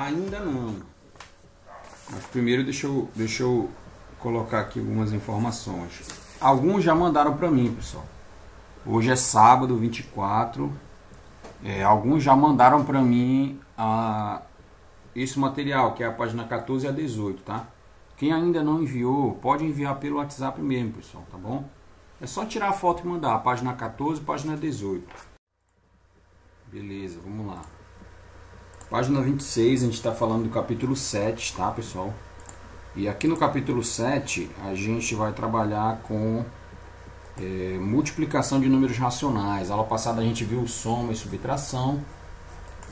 Ainda não. Mas primeiro deixa eu colocar aqui algumas informações. Alguns já mandaram para mim, pessoal. Hoje é sábado, 24. Alguns já mandaram para mim esse material, que é a página 14 a 18, tá? Quem ainda não enviou, pode enviar pelo WhatsApp mesmo, pessoal, tá bom? É só tirar a foto e mandar, página 14, página 18. Beleza, vamos lá. Página 26, a gente está falando do capítulo 7, tá, pessoal? E aqui no capítulo 7, a gente vai trabalhar com multiplicação de números racionais. A aula passada a gente viu soma e subtração,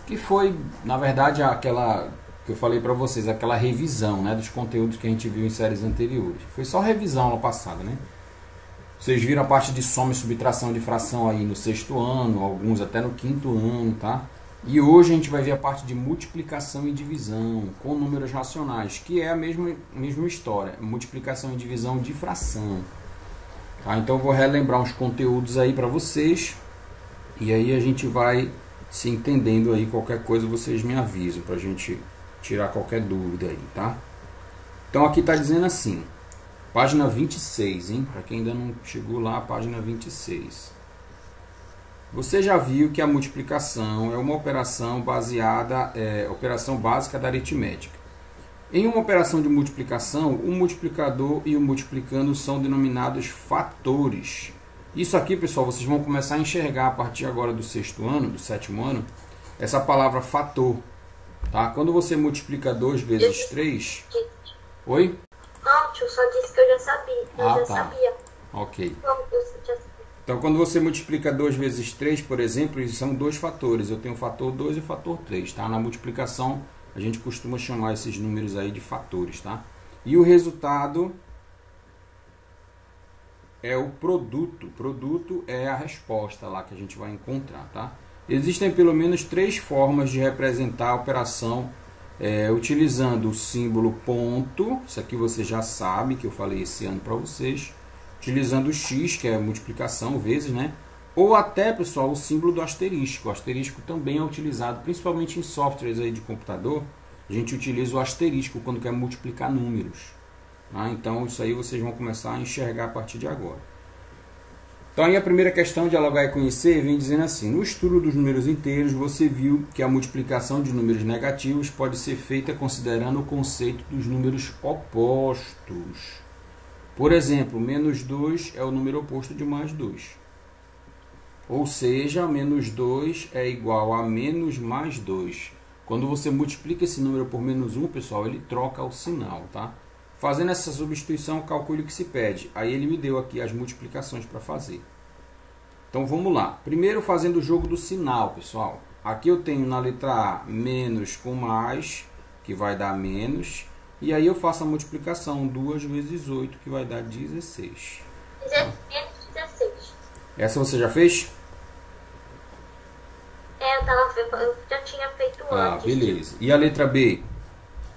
que foi, na verdade, aquela que eu falei para vocês, aquela revisão, né, dos conteúdos que a gente viu em séries anteriores. Foi só revisão aula passada, né? Vocês viram a parte de soma e subtração de fração aí no 6º ano, alguns até no 5º ano, tá? E hoje a gente vai ver a parte de multiplicação e divisão com números racionais, que é a mesma história, multiplicação e divisão de fração. Tá? Então eu vou relembrar uns conteúdos aí para vocês, e aí a gente vai se entendendo aí. Qualquer coisa vocês me avisam para a gente tirar qualquer dúvida aí, tá? Então aqui está dizendo assim, página 26, hein? Para quem ainda não chegou lá, página 26. Você já viu que a multiplicação é uma operação operação básica da aritmética. Em uma operação de multiplicação, o multiplicador e o multiplicando são denominados fatores. Isso aqui, pessoal, vocês vão começar a enxergar a partir agora do 6º ano, do 7º ano, essa palavra fator. Tá? Quando você multiplica 2 vezes 3... Oi? Não, tio, só disse que eu já sabia. Eu já sabia. Ok. Não, eu já sabia. Então, quando você multiplica 2 vezes 3, por exemplo, são dois fatores. Eu tenho o fator 2 e o fator 3. Tá? Na multiplicação, a gente costuma chamar esses números aí de fatores. Tá? E o resultado é o produto. O produto é a resposta lá que a gente vai encontrar. Tá? Existem pelo menos 3 formas de representar a operação utilizando o símbolo ponto. Isso aqui você já sabe, que eu falei esse ano para vocês. Utilizando o x, que é multiplicação, vezes, né? Ou até, pessoal, o símbolo do asterisco. O asterisco também é utilizado, principalmente em softwares aí de computador. A gente utiliza o asterisco quando quer multiplicar números. Tá? Então, isso aí vocês vão começar a enxergar a partir de agora. Então, aí a primeira questão de dialogar e conhecer vem dizendo assim: no estudo dos números inteiros, você viu que a multiplicação de números negativos pode ser feita considerando o conceito dos números opostos. Por exemplo, menos 2 é o número oposto de mais 2. Ou seja, menos 2 é igual a menos mais 2. Quando você multiplica esse número por menos 1, pessoal, ele troca o sinal, tá? Fazendo essa substituição, calcule o que se pede. Aí ele me deu aqui as multiplicações para fazer. Então vamos lá. Primeiro fazendo o jogo do sinal, pessoal. Aqui eu tenho na letra A menos com mais, que vai dar menos. E aí eu faço a multiplicação, 2 vezes 8, que vai dar 16. Menos 16. Essa você já fez? Eu já tinha feito antes. Beleza. E a letra B?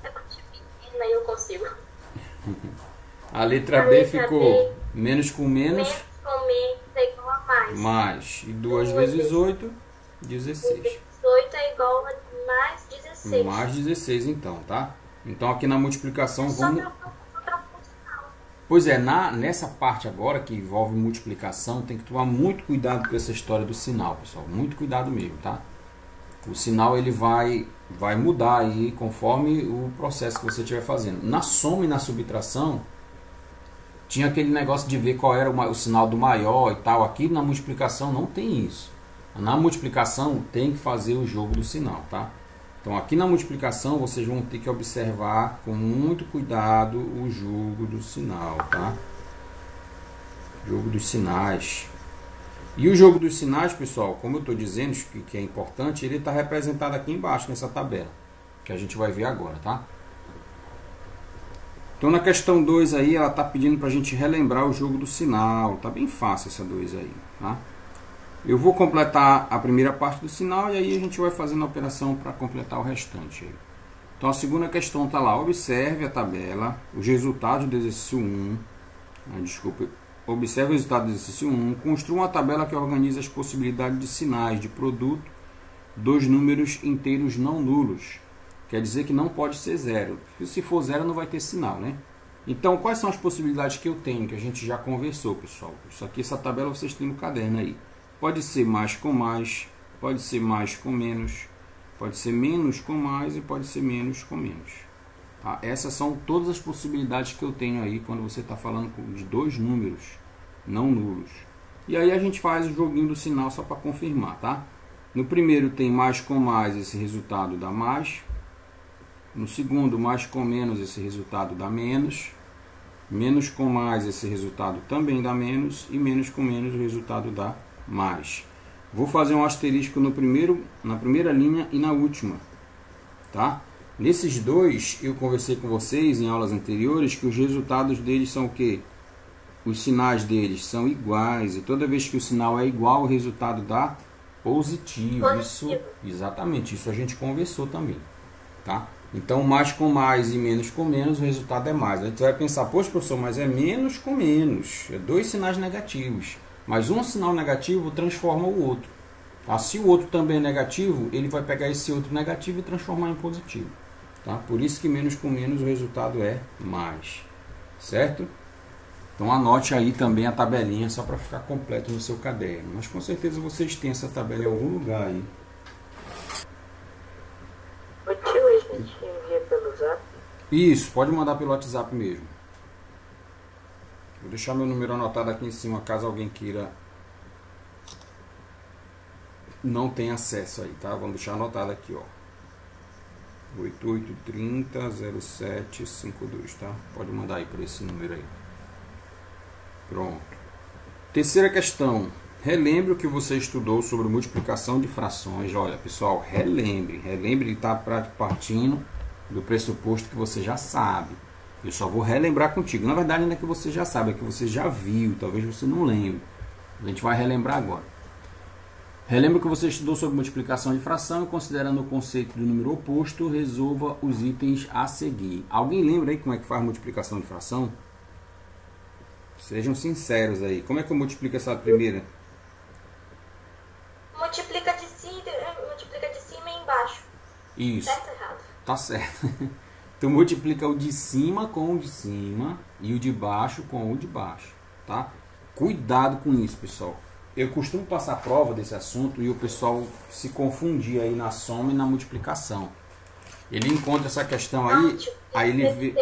É porque menina, eu consigo. A letra B ficou menos com menos. Menos com menos é igual a mais. Mais. E 2 vezes 8, 16. 18 é igual a mais 16. Mais 16, então, tá? Então aqui na multiplicação vamos... Pois é, nessa parte agora que envolve multiplicação, tem que tomar muito cuidado com essa história do sinal, pessoal. Muito cuidado mesmo, tá? O sinal ele vai mudar aí conforme o processo que você estiver fazendo. Na soma e na subtração, tinha aquele negócio de ver qual era o sinal do maior e tal. Aqui na multiplicação não tem isso. Na multiplicação tem que fazer o jogo do sinal, tá? Então aqui na multiplicação vocês vão ter que observar com muito cuidado o jogo do sinal, tá? Jogo dos sinais. E o jogo dos sinais, pessoal, como eu estou dizendo que é importante, ele está representado aqui embaixo nessa tabela, que a gente vai ver agora, tá? Então na questão 2 aí, ela está pedindo para a gente relembrar o jogo do sinal. Tá bem fácil essa 2 aí, tá? Eu vou completar a primeira parte do sinal e aí a gente vai fazendo a operação para completar o restante. Então a segunda questão está lá. Observe a tabela, os resultados do exercício 1. Observe o resultado do exercício 1. Construa uma tabela que organiza as possibilidades de sinais de produto dos números inteiros não nulos. Quer dizer que não pode ser 0. Se for 0 não vai ter sinal, né? Então, quais são as possibilidades que eu tenho, que a gente já conversou, pessoal? Isso aqui, essa tabela vocês têm no caderno aí. Pode ser mais com mais, pode ser mais com menos, pode ser menos com mais e pode ser menos com menos. Tá? Essas são todas as possibilidades que eu tenho aí quando você está falando de dois números não nulos. E aí a gente faz o joguinho do sinal só para confirmar, tá? No primeiro tem mais com mais, esse resultado dá mais. No segundo, mais com menos, esse resultado dá menos. Menos com mais, esse resultado também dá menos. E menos com menos, o resultado dá mais. Vou fazer um asterisco no primeiro, na primeira linha e na última, tá? Nesses dois, eu conversei com vocês em aulas anteriores que os resultados deles são o quê? Os sinais deles são iguais. E toda vez que o sinal é igual, o resultado dá positivo. Isso, exatamente, isso a gente conversou também, tá? Então, mais com mais e menos com menos, o resultado é mais. A gente vai pensar, poxa, professor, mas é menos com menos. É dois sinais negativos. Mas um sinal negativo transforma o outro. Tá? Se o outro também é negativo, ele vai pegar esse outro negativo e transformar em positivo. Tá? Por isso que menos com menos, o resultado é mais. Certo? Então, anote aí também a tabelinha, só para ficar completo no seu caderno. Mas com certeza vocês têm essa tabela em algum lugar aí. A gente envia pelo Zap? Isso, pode mandar pelo WhatsApp mesmo. Vou deixar meu número anotado aqui em cima, caso alguém queira não tenha acesso aí, tá? Vamos deixar anotado aqui, ó. 8830-0752, tá? Pode mandar aí por esse número aí. Pronto. Terceira questão. Relembre o que você estudou sobre multiplicação de frações. Olha, pessoal, relembre. Relembre de estar partindo do pressuposto que você já sabe. Eu só vou relembrar contigo. Na verdade, não é que você já sabe, é que você já viu. Talvez você não lembre. A gente vai relembrar agora. Relembre o que você estudou sobre multiplicação de fração e, considerando o conceito do número oposto, resolva os itens a seguir. Alguém lembra aí como é que faz multiplicação de fração? Sejam sinceros aí. Como é que eu multiplico essa primeira? Multiplica de cima e embaixo. Isso. Certo ou errado? Tá certo. Tu multiplica o de cima com o de cima e o de baixo com o de baixo, tá? Cuidado com isso, pessoal. Eu costumo passar prova desse assunto e o pessoal se confundir aí na soma e na multiplicação. Ele encontra essa questão aí ele vê...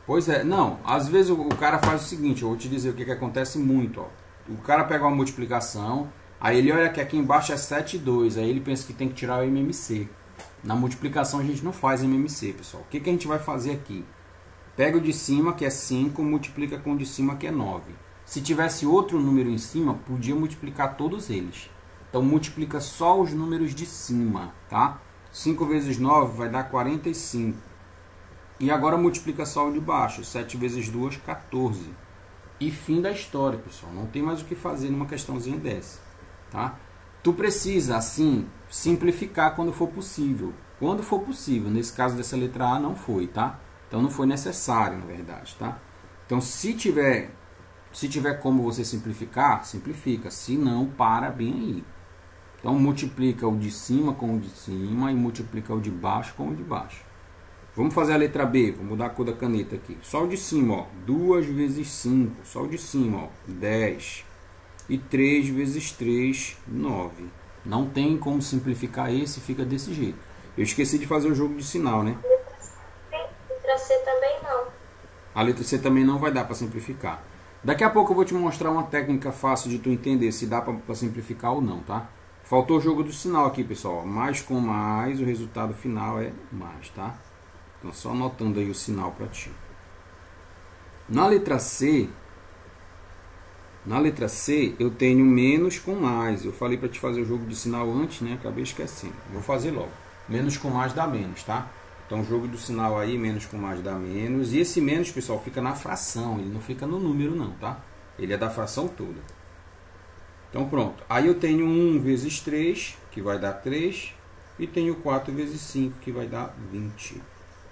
Pois é, não, às vezes o cara faz o seguinte, eu vou te dizer o que acontece muito, ó. O cara pega uma multiplicação, aí ele olha que aqui embaixo é 7 e 2, aí ele pensa que tem que tirar o MMC. Na multiplicação a gente não faz MMC, pessoal. O que a gente vai fazer aqui? Pega o de cima, que é 5, multiplica com o de cima, que é 9. Se tivesse outro número em cima, podia multiplicar todos eles. Então multiplica só os números de cima, tá? 5 vezes 9 vai dar 45. E agora multiplica só o de baixo. 7 vezes 2, 14. E fim da história, pessoal. Não tem mais o que fazer numa questãozinha dessa, tá? Tu precisa, assim, simplificar quando for possível. Quando for possível. Nesse caso dessa letra A não foi, tá? Então não foi necessário, na verdade, tá? Então se tiver como você simplificar, simplifica. Se não, para bem aí. Então multiplica o de cima com o de cima e multiplica o de baixo com o de baixo. Vamos fazer a letra B, vou mudar a cor da caneta aqui. Só o de cima, ó, 2 vezes 5, só o de cima, ó, 10. E 3 vezes 3, 9. Não tem como simplificar esse, fica desse jeito. Eu esqueci de fazer o jogo de sinal, né? Letra C também não. A letra C também não vai dar para simplificar. Daqui a pouco eu vou te mostrar uma técnica fácil de tu entender se dá para simplificar ou não, tá? Faltou o jogo do sinal aqui, pessoal. Mais com mais, o resultado final é mais, tá? Então, só anotando aí o sinal para ti. Na letra C, eu tenho menos com mais. Eu falei para te fazer o jogo de sinal antes, né? Acabei esquecendo. Vou fazer logo. Menos com mais dá menos, tá? Então, o jogo do sinal aí, menos com mais dá menos. E esse menos, pessoal, fica na fração. Ele não fica no número, não, tá? Ele é da fração toda. Então, pronto. Aí eu tenho 1 vezes 3, que vai dar 3. E tenho 4 vezes 5, que vai dar 20.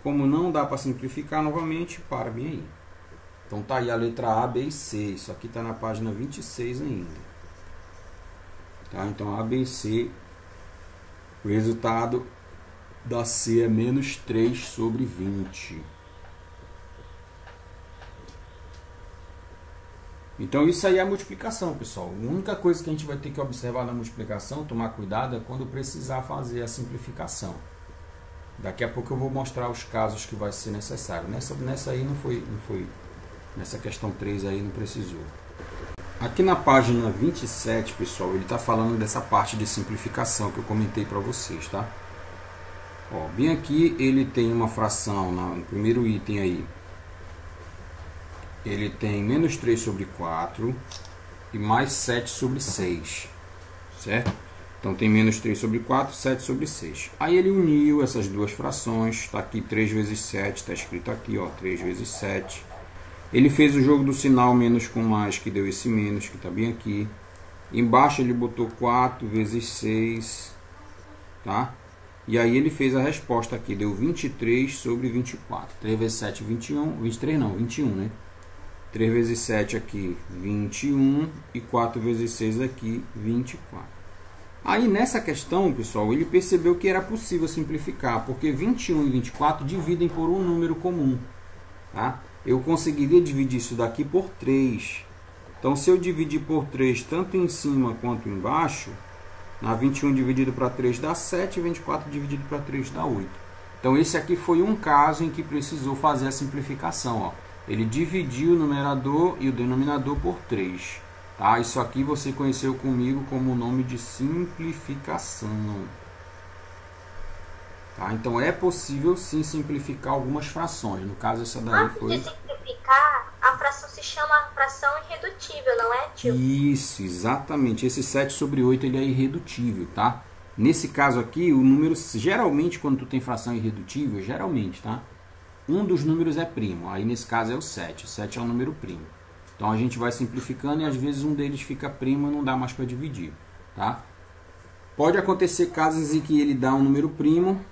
Como não dá para simplificar novamente, para bem aí. Então tá aí a letra A, B e C. Isso aqui está na página 26 ainda. Tá? Então A, B e C O resultado da C é menos 3 sobre 20. Então isso aí é a multiplicação, pessoal. A única coisa que a gente vai ter que observar na multiplicação, tomar cuidado, é quando precisar fazer a simplificação. Daqui a pouco eu vou mostrar os casos que vai ser necessário. Nessa aí não foi. Nessa questão 3 aí não precisou. Aqui na página 27, pessoal, ele está falando dessa parte de simplificação que eu comentei para vocês, tá? Ó, bem aqui ele tem uma fração, no primeiro item aí, ele tem menos 3 sobre 4 e mais 7 sobre 6, certo? Então tem menos 3 sobre 4, 7 sobre 6. Aí ele uniu essas duas frações, está aqui 3 vezes 7, está escrito aqui, ó, 3 vezes 7. Ele fez o jogo do sinal menos com mais, que deu esse menos, que está bem aqui. Embaixo ele botou 4 vezes 6, tá? E aí ele fez a resposta aqui, deu 23 sobre 24. 3 vezes 7, 21. 23 não, 21, né? 3 vezes 7 aqui, 21. E 4 vezes 6 aqui, 24. Aí nessa questão, pessoal, ele percebeu que era possível simplificar, porque 21 e 24 dividem por um número comum, tá? Eu conseguiria dividir isso daqui por 3. Então, se eu dividir por 3, tanto em cima quanto embaixo, na 21 dividido para 3 dá 7, 24 dividido para 3 dá 8. Então, esse aqui foi um caso em que precisou fazer a simplificação. Ó. Ele dividiu o numerador e o denominador por 3. Tá? Isso aqui você conheceu comigo como o nome de simplificação. Tá? Então é possível sim simplificar algumas frações. No caso, essa daí foi. Antes de simplificar, a fração se chama fração irredutível, não é, tio? Isso, exatamente. Esse 7 sobre 8 ele é irredutível, tá? Nesse caso aqui, o número, geralmente quando tu tem fração irredutível, geralmente, tá? Um dos números é primo. Aí nesse caso é o 7. O 7 é um número primo. Então a gente vai simplificando e às vezes um deles fica primo e não dá mais para dividir, tá? Pode acontecer casos em que ele dá um número primo.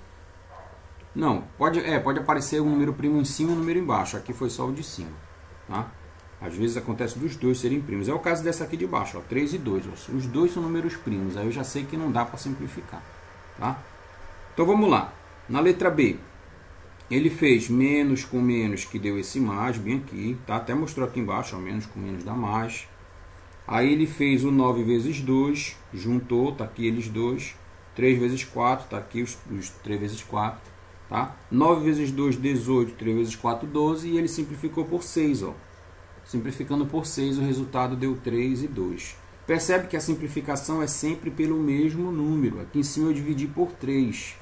Não, pode aparecer um número primo em cima e um número embaixo. Aqui foi só o de cima, tá? Às vezes acontece dos dois serem primos. É o caso dessa aqui de baixo, ó, 3 e 2. Ó. Os dois são números primos. Aí eu já sei que não dá para simplificar, tá? Então vamos lá. Na letra B, ele fez menos com menos, que deu esse mais, bem aqui, tá? Até mostrou aqui embaixo, ó, menos com menos dá mais. Aí ele fez o 9 vezes 2, juntou, tá aqui eles dois. 3 vezes 4, tá aqui os 3 vezes 4. Tá? 9 vezes 2, 18, 3 vezes 4, 12, e ele simplificou por 6. Ó. Simplificando por 6, o resultado deu 3 e 2. Percebe que a simplificação é sempre pelo mesmo número. Aqui em cima eu dividi por 3.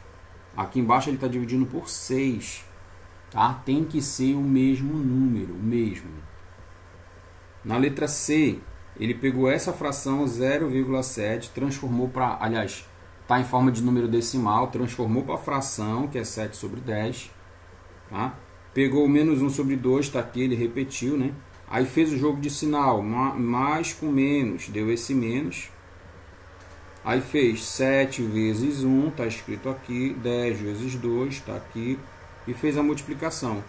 Aqui embaixo ele está dividindo por 6. Tá? Tem que ser o mesmo número, o mesmo. Na letra C, ele pegou essa fração 0,7, transformou para, aliás, está em forma de número decimal, transformou para fração, que é 7 sobre 10. Tá? Pegou o menos 1 sobre 2, está aqui, ele repetiu, né? Aí fez o jogo de sinal, mais com menos, deu esse menos. Aí fez 7 vezes 1, está escrito aqui, 10 vezes 2, está aqui. E fez a multiplicação.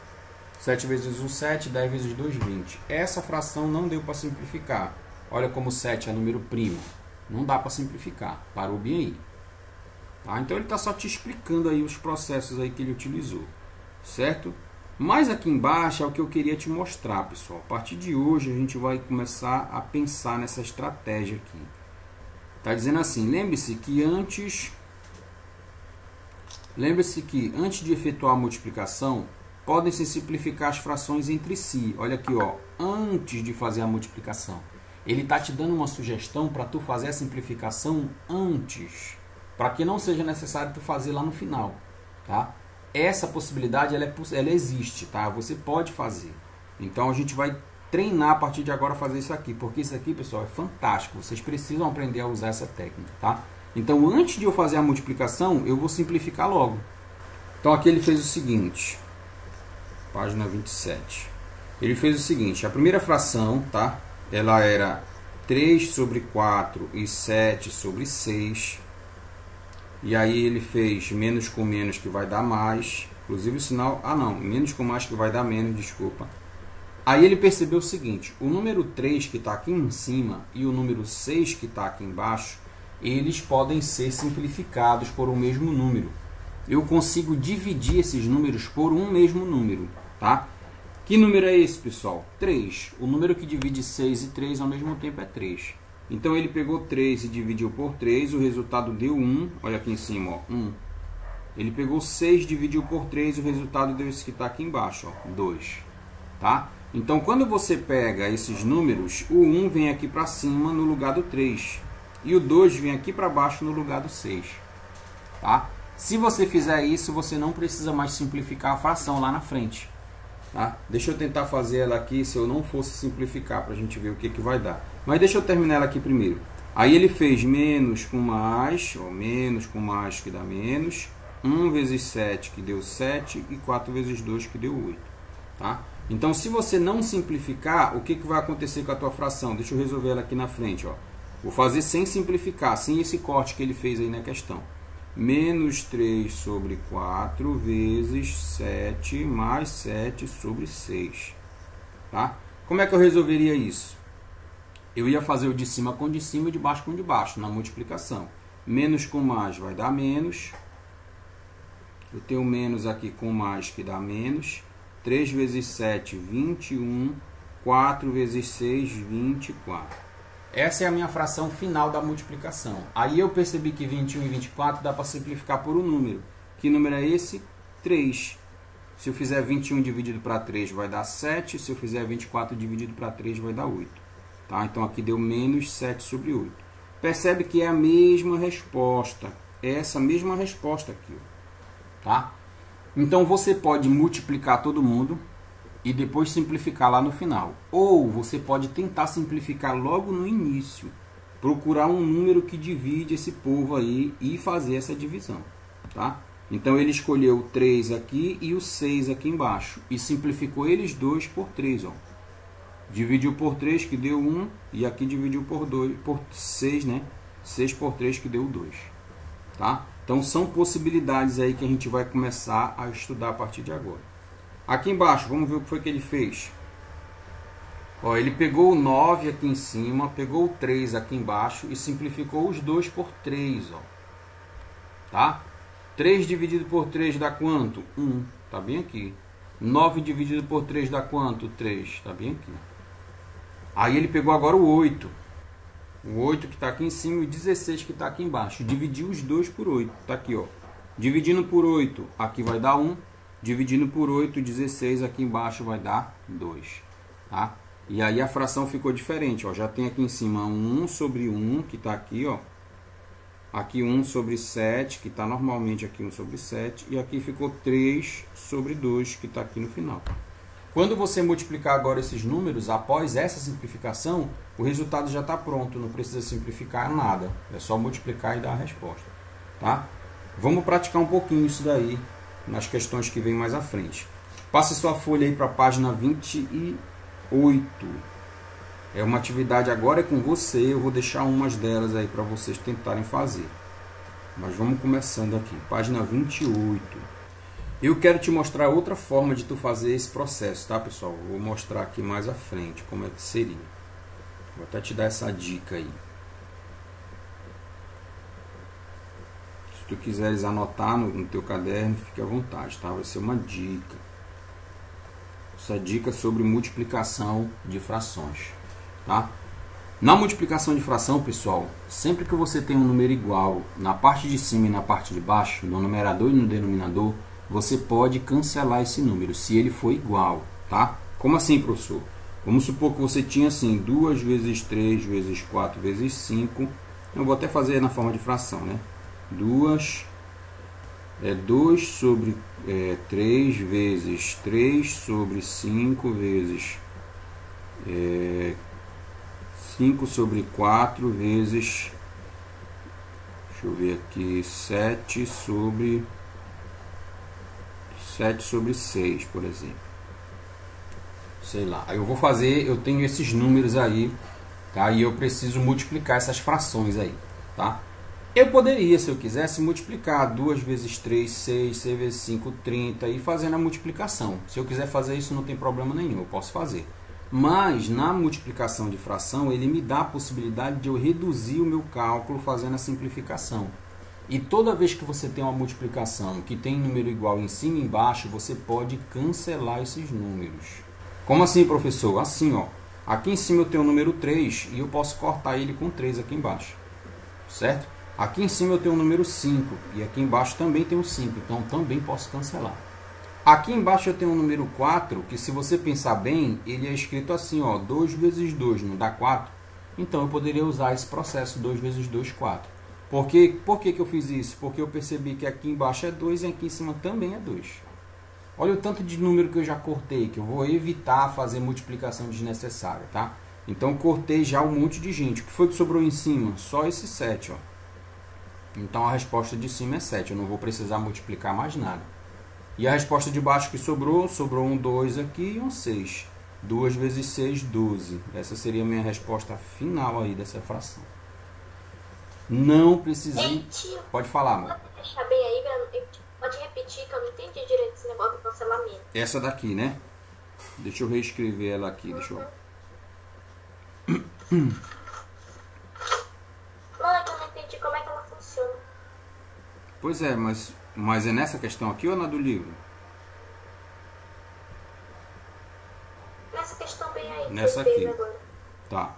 7 vezes 1, 7, 10 vezes 2, 20. Essa fração não deu para simplificar. Olha como 7 é número primo. Não dá para simplificar, parou bem aí. Tá? Então ele está só te explicando aí os processos aí que ele utilizou, certo? Mas aqui embaixo é o que eu queria te mostrar, pessoal. A partir de hoje a gente vai começar a pensar nessa estratégia aqui. Está dizendo assim, lembre-se que antes de efetuar a multiplicação, podem se simplificar as frações entre si. Olha aqui, ó, antes de fazer a multiplicação. Ele está te dando uma sugestão para tu fazer a simplificação antes, para que não seja necessário tu fazer lá no final, tá? Essa possibilidade ela existe, tá? Você pode fazer. Então a gente vai treinar a partir de agora a fazer isso aqui, porque isso aqui, pessoal, é fantástico. Vocês precisam aprender a usar essa técnica, tá? Então antes de eu fazer a multiplicação, eu vou simplificar logo. Então aqui ele fez o seguinte, página 27. Ele fez o seguinte, a primeira fração, tá? Ela era 3 sobre 4 e 7 sobre 6. E aí ele fez menos com menos que vai dar mais. Inclusive o sinal... Ah não, menos com mais que vai dar menos, desculpa. Aí ele percebeu o seguinte. O número 3 que está aqui em cima e o número 6 que está aqui embaixo, eles podem ser simplificados por um mesmo número. Eu consigo dividir esses números por um mesmo número, tá? Que número é esse, pessoal? 3. O número que divide 6 e 3 ao mesmo tempo é 3. Então ele pegou 3 e dividiu por 3, o resultado deu 1. Olha aqui em cima, ó, 1. Ele pegou 6 e dividiu por 3, o resultado deu esse que está aqui embaixo, ó, 2. Tá? Então quando você pega esses números, o 1 vem aqui para cima no lugar do 3. E o 2 vem aqui para baixo no lugar do 6. Tá? Se você fizer isso, você não precisa mais simplificar a fração lá na frente. Tá? Deixa eu tentar fazer ela aqui, se eu não fosse simplificar, para a gente ver o que vai dar. Mas deixa eu terminar ela aqui primeiro. Aí ele fez menos com mais, ó, menos com mais que dá menos, 1 vezes 7 que deu 7 e 4 vezes 2 que deu 8. Tá? Então, se você não simplificar, o que vai acontecer com a tua fração? Deixa eu resolver ela aqui na frente. Ó. Vou fazer sem simplificar, sem esse corte que ele fez aí na questão. Menos 3 sobre 4 vezes 7 mais 7 sobre 6. Tá? Como é que eu resolveria isso? Eu ia fazer o de cima com de cima e de baixo com de baixo, na multiplicação. Menos com mais vai dar menos. Eu tenho menos aqui com mais que dá menos. 3 vezes 7, 21. 4 vezes 6, 24. Essa é a minha fração final da multiplicação. Aí eu percebi que 21 e 24 dá para simplificar por um número. Que número é esse? 3. Se eu fizer 21 dividido para 3 vai dar 7. Se eu fizer 24 dividido para 3 vai dar 8. Tá? Então aqui deu menos 7 sobre 8. Percebe que é a mesma resposta. É essa mesma resposta aqui. Tá? Então você pode multiplicar todo mundo e depois simplificar lá no final. Ou você pode tentar simplificar logo no início. Procurar um número que divide esse povo aí e fazer essa divisão. Tá? Então ele escolheu o 3 aqui e o 6 aqui embaixo. E simplificou eles dois por 3. Ó. Dividiu por 3 que deu 1. E aqui dividiu por 2, por 6, né? 6 por 3 que deu 2. Tá? Então são possibilidades aí que a gente vai começar a estudar a partir de agora. Aqui embaixo, vamos ver o que foi que ele fez. Ó, ele pegou o 9 aqui em cima, pegou o 3 aqui embaixo e simplificou os 2 por 3. Ó. Tá? 3 dividido por 3 dá quanto? 1. Tá bem aqui. 9 dividido por 3 dá quanto? 3. Tá bem aqui. Aí ele pegou agora o 8. O 8 que está aqui em cima e o 16 que está aqui embaixo. Dividiu os 2 por 8. Tá aqui, ó. Dividindo por 8, aqui vai dar 1. Dividindo por 8, 16 aqui embaixo vai dar 2. Tá? E aí a fração ficou diferente. Ó. Já tem aqui em cima 1 sobre 1, que está aqui. Ó. Aqui 1 sobre 7, que está normalmente aqui 1 sobre 7. E aqui ficou 3 sobre 2, que está aqui no final. Quando você multiplicar agora esses números, após essa simplificação, o resultado já está pronto. Não precisa simplificar nada. É só multiplicar e dar a resposta. Tá? Vamos praticar um pouquinho isso daí nas questões que vem mais à frente. Passe sua folha aí para a página 28. É uma atividade agora é com você. Eu vou deixar umas delas aí para vocês tentarem fazer. Mas vamos começando aqui. Página 28. Eu quero te mostrar outra forma de tu fazer esse processo, tá, pessoal? Vou mostrar aqui mais à frente como é que seria. Vou até te dar essa dica aí. Se tu quiseres anotar no teu caderno, fique à vontade, tá? Vai ser uma dica. Essa dica sobre multiplicação de frações, tá? Na multiplicação de fração, pessoal, sempre que você tem um número igual na parte de cima e na parte de baixo, no numerador e no denominador, você pode cancelar esse número, se ele for igual, tá? Como assim, professor? Vamos supor que você tinha assim, 2 vezes 3 vezes 4 vezes 5. Eu vou até fazer na forma de fração, né? 2 sobre 3 vezes 3 sobre 5 vezes 5 sobre 4 vezes, deixa eu ver aqui, 7 sobre 6, por exemplo. Sei lá. Aí eu vou fazer, eu tenho esses números aí, tá? E eu preciso multiplicar essas frações aí, tá? Eu poderia, se eu quisesse, multiplicar 2 vezes 3, 6, 6 vezes 5, 30 e fazendo a multiplicação. Se eu quiser fazer isso, não tem problema nenhum, eu posso fazer. Mas na multiplicação de fração, ele me dá a possibilidade de eu reduzir o meu cálculo fazendo a simplificação. E toda vez que você tem uma multiplicação que tem número igual em cima e embaixo, você pode cancelar esses números. Como assim, professor? Assim, ó. Aqui em cima eu tenho o número 3 e eu posso cortar ele com 3 aqui embaixo. Certo? Aqui em cima eu tenho o número 5 e aqui embaixo também tem o 5, então também posso cancelar. Aqui embaixo eu tenho o número 4, que se você pensar bem, ele é escrito assim, ó, 2 vezes 2 não dá 4? Então eu poderia usar esse processo 2 vezes 2, 4. Por que eu fiz isso? Porque eu percebi que aqui embaixo é 2 e aqui em cima também é 2. Olha o tanto de número que eu já cortei, que eu vou evitar fazer multiplicação desnecessária, tá? Então cortei já um monte de gente. O que foi que sobrou em cima? Só esse 7, ó. Então a resposta de cima é 7, eu não vou precisar multiplicar mais nada. E a resposta de baixo que sobrou um 2 aqui e um 6. 2 vezes 6, 12. Essa seria a minha resposta final aí dessa fração. Não precisei... Pode falar, amor. Pode deixar bem aí, pode repetir que eu não entendi direito esse negócio do cancelamento. Essa daqui, né? Deixa eu reescrever ela aqui, deixa eu... Mãe, eu não entendi como é que ela funciona. Pois é, mas é nessa questão aqui ou na do livro? Nessa questão bem aí. Nessa aqui. Agora. Tá.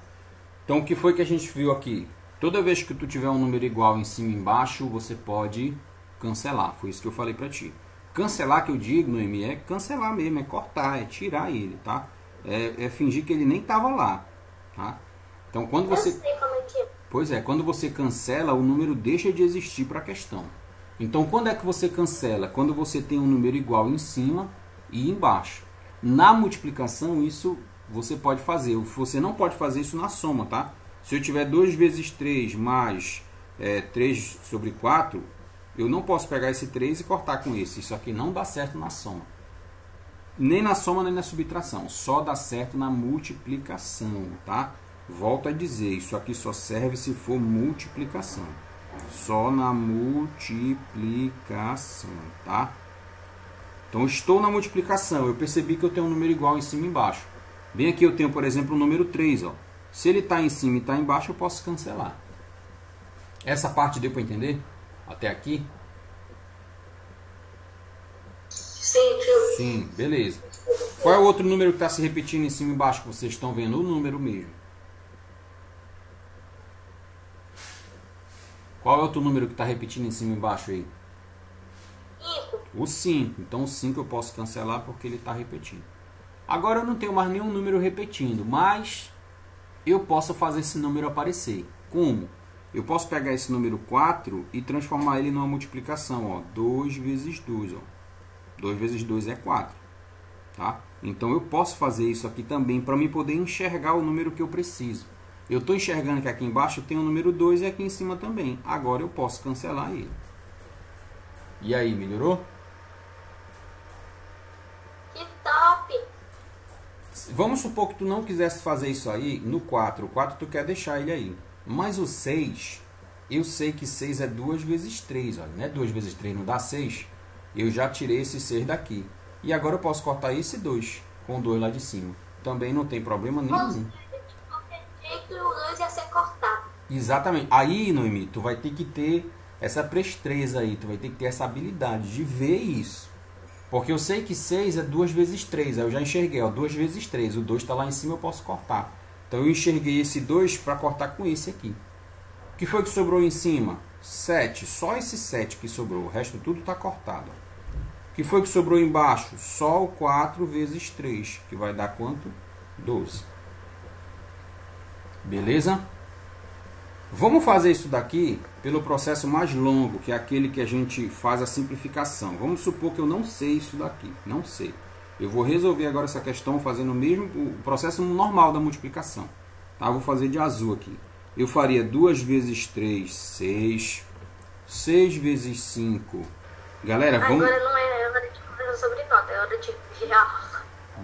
Então o que foi que a gente viu aqui? Toda vez que tu tiver um número igual em cima e embaixo, você pode cancelar. Foi isso que eu falei pra ti. Cancelar que eu digo, Noemi, é cancelar mesmo, é cortar, é tirar ele, tá? É fingir que ele nem tava lá, tá? Então quando você... Eu sei como é que é. Pois é, quando você cancela, o número deixa de existir para a questão. Então, quando é que você cancela? Quando você tem um número igual em cima e embaixo. Na multiplicação, isso você pode fazer. Você não pode fazer isso na soma, tá? Se eu tiver 2 vezes 3 mais 3 sobre 4, eu não posso pegar esse 3 e cortar com esse. Isso aqui não dá certo na soma. Nem na soma, nem na subtração. Só dá certo na multiplicação, tá? Volto a dizer, isso aqui só serve se for multiplicação. Só na multiplicação, tá? Então, estou na multiplicação. Eu percebi que eu tenho um número igual em cima e embaixo. Bem aqui eu tenho, por exemplo, o número 3. Ó. Se ele está em cima e está embaixo, eu posso cancelar. Essa parte deu para entender? Até aqui? Sim, tio. Sim, beleza. Qual é o outro número que está se repetindo em cima e embaixo que vocês estão vendo? O número mesmo. Qual é outro número que está repetindo em cima e embaixo aí? 5. O 5. Então o 5 eu posso cancelar porque ele está repetindo. Agora eu não tenho mais nenhum número repetindo, mas eu posso fazer esse número aparecer. Como? Eu posso pegar esse número 4 e transformar ele numa multiplicação. Ó, 2 vezes 2. Ó. 2 vezes 2 é 4. Tá? Então eu posso fazer isso aqui também para me poder enxergar o número que eu preciso. Eu estou enxergando que aqui embaixo tem o número 2 e aqui em cima também. Agora eu posso cancelar ele. E aí, melhorou? Que top! Vamos supor que tu não quisesse fazer isso aí no 4. O 4 tu quer deixar ele aí. Mas o 6, eu sei que 6 é 2 vezes 3. Olha, né? 2 vezes 3 não dá 6. Eu já tirei esse 6 daqui. E agora eu posso cortar esse 2 com o 2 lá de cima. Também não tem problema nenhum. O 2 ia ser cortado. Exatamente. Aí, Noemi, tu vai ter que ter essa presteza aí. Tu vai ter que ter essa habilidade de ver isso. Porque eu sei que 6 é 2 vezes 3. Aí eu já enxerguei, ó, 2 vezes 3. O 2 está lá em cima, eu posso cortar. Então eu enxerguei esse 2 para cortar com esse aqui. O que foi que sobrou em cima? 7. Só esse 7 que sobrou. O resto tudo está cortado. O que foi que sobrou embaixo? Só o 4 vezes 3. Que vai dar quanto? 12. Beleza? Vamos fazer isso daqui pelo processo mais longo, que é aquele que a gente faz a simplificação. Vamos supor que eu não sei isso daqui. Não sei. Eu vou resolver agora essa questão fazendo o processo normal da multiplicação. Tá? Eu vou fazer de azul aqui. Eu faria 2 vezes 3, 6. 6 vezes 5. Galera, vamos... Agora não é hora de conversar sobre nota, é hora de...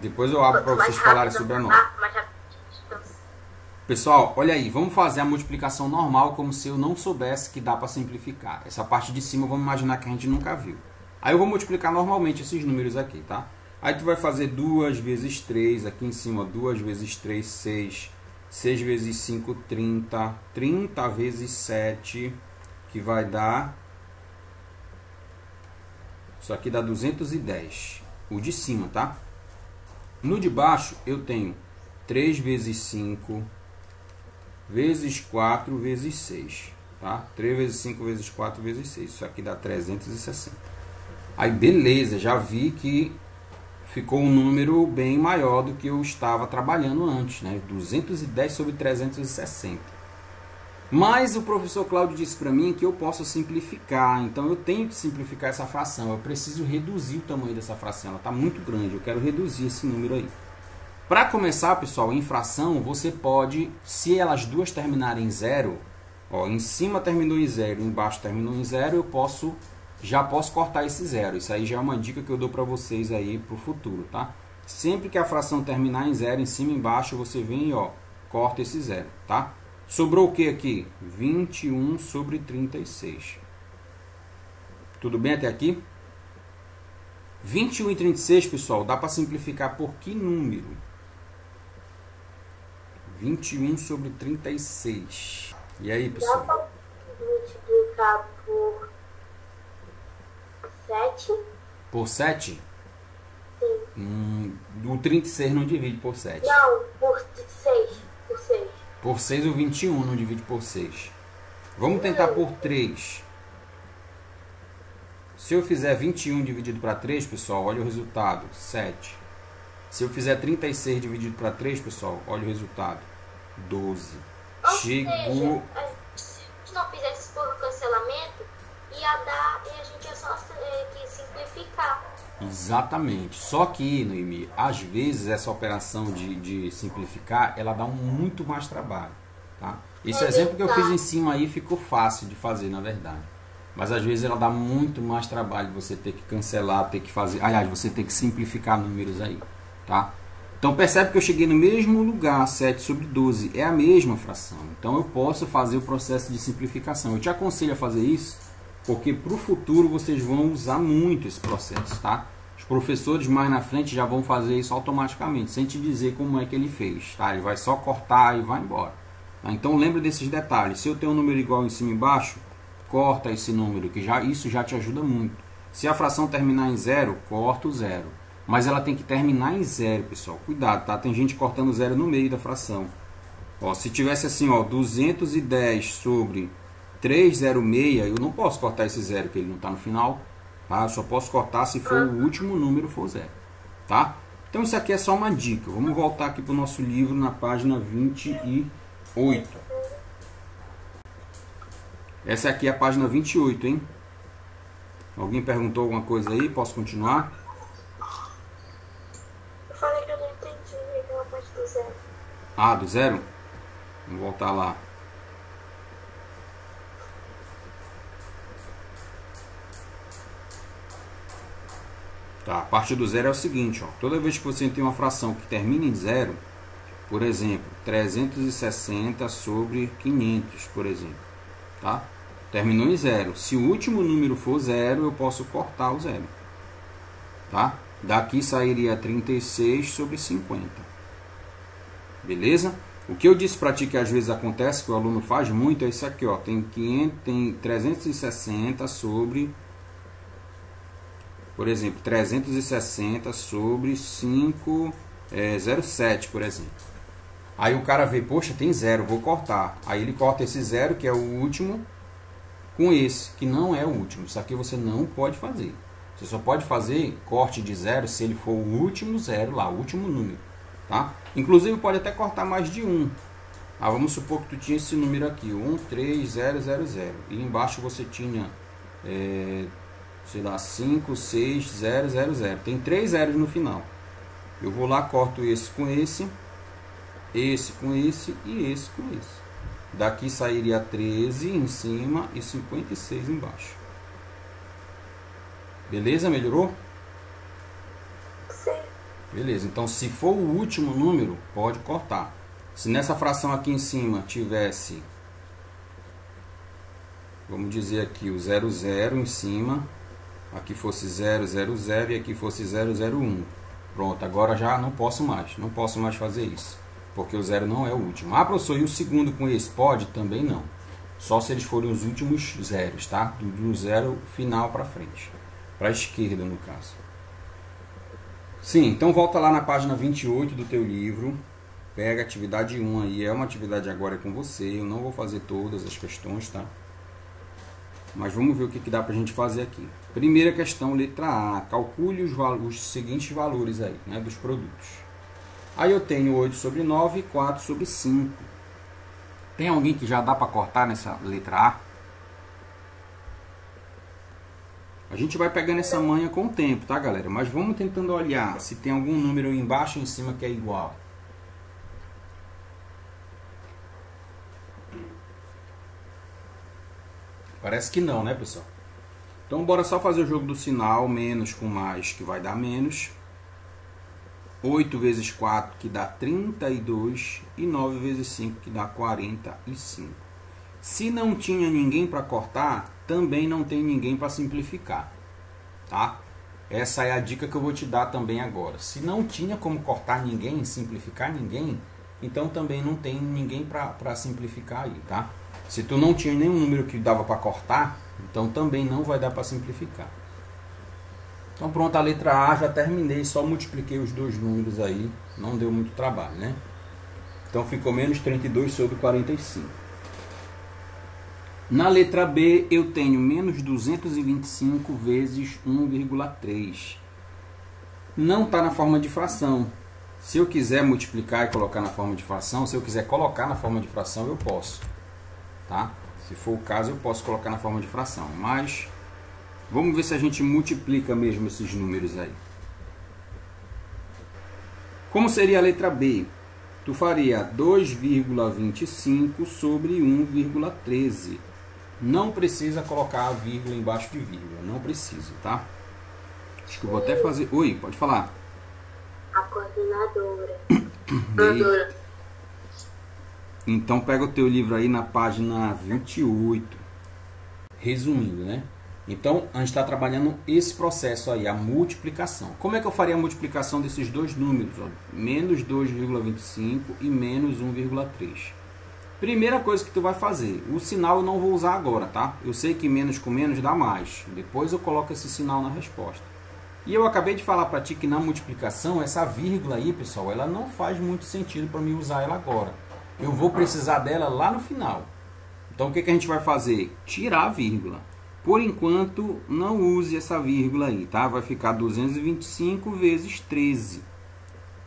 Depois eu abro para vocês falarem sobre a nota. Pessoal, olha aí, vamos fazer a multiplicação normal como se eu não soubesse que dá para simplificar. Essa parte de cima vamos imaginar que a gente nunca viu. Aí eu vou multiplicar normalmente esses números aqui, tá? Aí tu vai fazer 2 vezes 3, aqui em cima 2 vezes 3, 6. 6 vezes 5, 30. 30 vezes 7, que vai dar... Isso aqui dá 210. O de cima, tá? No de baixo eu tenho 3 vezes 5, vezes 4, vezes 6. Tá? 3 vezes 5, vezes 4, vezes 6. Isso aqui dá 360. Aí beleza, já vi que ficou um número bem maior do que eu estava trabalhando antes, né? 210 sobre 360. Mas o professor Cláudio disse para mim que eu posso simplificar, então eu tenho que simplificar essa fração. Eu preciso reduzir o tamanho dessa fração, ela está muito grande, eu quero reduzir esse número aí. Para começar, pessoal, em fração, você pode, se elas duas terminarem em 0, ó, em cima terminou em 0, embaixo terminou em 0, eu já posso cortar esse 0. Isso aí já é uma dica que eu dou para vocês aí para o futuro, tá? Sempre que a fração terminar em 0, em cima e embaixo, você vem e ó, corta esse 0, tá? Sobrou o que aqui? 21 sobre 36. Tudo bem até aqui? 21 e 36, pessoal, dá para simplificar por que número? 21 sobre 36. E aí, pessoal? Dá para multiplicar por 7? Por 7? Sim. O 36 não divide por 7. Não, por 6. Por 6. Por 6 o 21 não divide por 6. Vamos tentar por 3. Se eu fizer 21 dividido para 3, pessoal, olha o resultado, 7. Se eu fizer 36 dividido para 3, pessoal, olha o resultado, 12. Chegou... Se a gente não fizesse por cancelamento, ia dar e a gente ia só que simplificar. Exatamente. Só que, Noemi, às vezes essa operação de simplificar, ela dá muito mais trabalho, tá? Esse exemplo que eu fiz em cima aí ficou fácil de fazer, na verdade. Mas às vezes ela dá muito mais trabalho, você ter que cancelar, ter que fazer... Aliás, você tem que simplificar números aí, tá? Então percebe que eu cheguei no mesmo lugar, 7 sobre 12. É a mesma fração. Então eu posso fazer o processo de simplificação. Eu te aconselho a fazer isso, porque para o futuro vocês vão usar muito esse processo, tá? Os professores mais na frente já vão fazer isso automaticamente, sem te dizer como é que ele fez, tá? Ele vai só cortar e vai embora. Tá? Então lembra desses detalhes. Se eu tenho um número igual em cima e embaixo, corta esse número, que isso já te ajuda muito. Se a fração terminar em 0, corta o 0. Mas ela tem que terminar em 0, pessoal. Cuidado, tá? Tem gente cortando 0 no meio da fração. Ó, se tivesse assim, ó, 210 sobre 306, eu não posso cortar esse 0, porque ele não está no final. Tá? Eu só posso cortar se for o último número for 0. Tá? Então isso aqui é só uma dica. Vamos voltar aqui para o nosso livro na página 28. Essa aqui é a página 28, hein? Alguém perguntou alguma coisa aí? Posso continuar? Eu falei que eu não entendi aquela parte do 0. Ah, do 0? Vamos voltar lá. Tá, a parte do 0 é o seguinte, ó. Toda vez que você tem uma fração que termina em 0, por exemplo, 360 sobre 500, por exemplo, tá? Terminou em 0. Se o último número for 0, eu posso cortar o 0. Tá? Daqui sairia 36 sobre 50. Beleza? O que eu disse para ti que às vezes acontece, que o aluno faz muito, é isso aqui, ó. Tem 360 sobre... Por exemplo, 360 sobre 5,07, por exemplo. Aí o cara vê, poxa, tem 0, vou cortar. Aí ele corta esse 0, que é o último, com esse, que não é o último. Isso aqui você não pode fazer. Você só pode fazer corte de 0 se ele for o último 0 lá, o último número. Tá? Inclusive pode até cortar mais de 1. Ah, vamos supor que tu tinha esse número aqui, 13000. E embaixo você tinha... sei lá, 56000. Tem 3 zeros no final. Eu vou lá, corto esse com esse com esse e esse com esse. Daqui sairia 13 em cima e 56 embaixo. Beleza? Melhorou? Sim. Beleza. Então, se for o último número, pode cortar. Se nessa fração aqui em cima tivesse, vamos dizer aqui, o 00 em cima... Aqui fosse 000 e aqui fosse 001. Pronto, agora já não posso mais fazer isso, porque o 0 não é o último. Ah, professor, e o segundo com esse pode? Também não. Só se eles forem os últimos zeros, tá? Do zero final para frente. Para a esquerda, no caso. Sim, então volta lá na página 28 do teu livro. Pega a atividade 1 aí. É uma atividade agora com você. Eu não vou fazer todas as questões, tá? Mas vamos ver o que dá pra gente fazer aqui. Primeira questão, letra A. Calcule os seguintes valores aí, né? Dos produtos. Aí eu tenho 8 sobre 9 e 4 sobre 5. Tem alguém que já dá para cortar nessa letra A? A gente vai pegando essa manha com o tempo, tá, galera? Mas vamos tentando olhar se tem algum número aí embaixo ou em cima que é igual. Parece que não, né, pessoal? Então, bora só fazer o jogo do sinal. Menos com mais, que vai dar menos. 8 vezes 4, que dá 32, e 9 vezes 5, que dá 45. Se não tinha ninguém para cortar, também não tem ninguém para simplificar, tá? Essa é a dica que eu vou te dar também agora. Se não tinha como cortar ninguém, simplificar ninguém, então também não tem ninguém para simplificar aí, tá? Se tu não tinha nenhum número que dava para cortar, então também não vai dar para simplificar. Então pronto, a letra A já terminei, só multipliquei os dois números aí, não deu muito trabalho, né? Então ficou menos 32 sobre 45. Na letra B eu tenho menos 225 vezes 1,3. Não está na forma de fração. Se eu quiser multiplicar e colocar na forma de fração, se eu quiser colocar na forma de fração, eu posso, tá? Se for o caso, eu posso colocar na forma de fração, mas... vamos ver se a gente multiplica mesmo esses números aí. Como seria a letra B? Tu faria 2,25 sobre 1,13. Não precisa colocar a vírgula embaixo de vírgula. Não precisa, tá? Acho que eu vou até fazer... oi, pode falar. A coordenadora. Então pega o teu livro aí na página 28. Resumindo, né? Então, a gente está trabalhando esse processo aí, a multiplicação. Como é que eu faria a multiplicação desses dois números? Ó? Menos 2,25 e menos 1,3. Primeira coisa que tu vai fazer, o sinal eu não vou usar agora, tá? Eu sei que menos com menos dá mais. Depois eu coloco esse sinal na resposta. E eu acabei de falar para ti que na multiplicação, essa vírgula aí, pessoal, ela não faz muito sentido para mim usar ela agora. Eu vou precisar dela lá no final. Então, o que a gente vai fazer? Tirar a vírgula. Por enquanto, não use essa vírgula aí, tá? Vai ficar 225 vezes 13.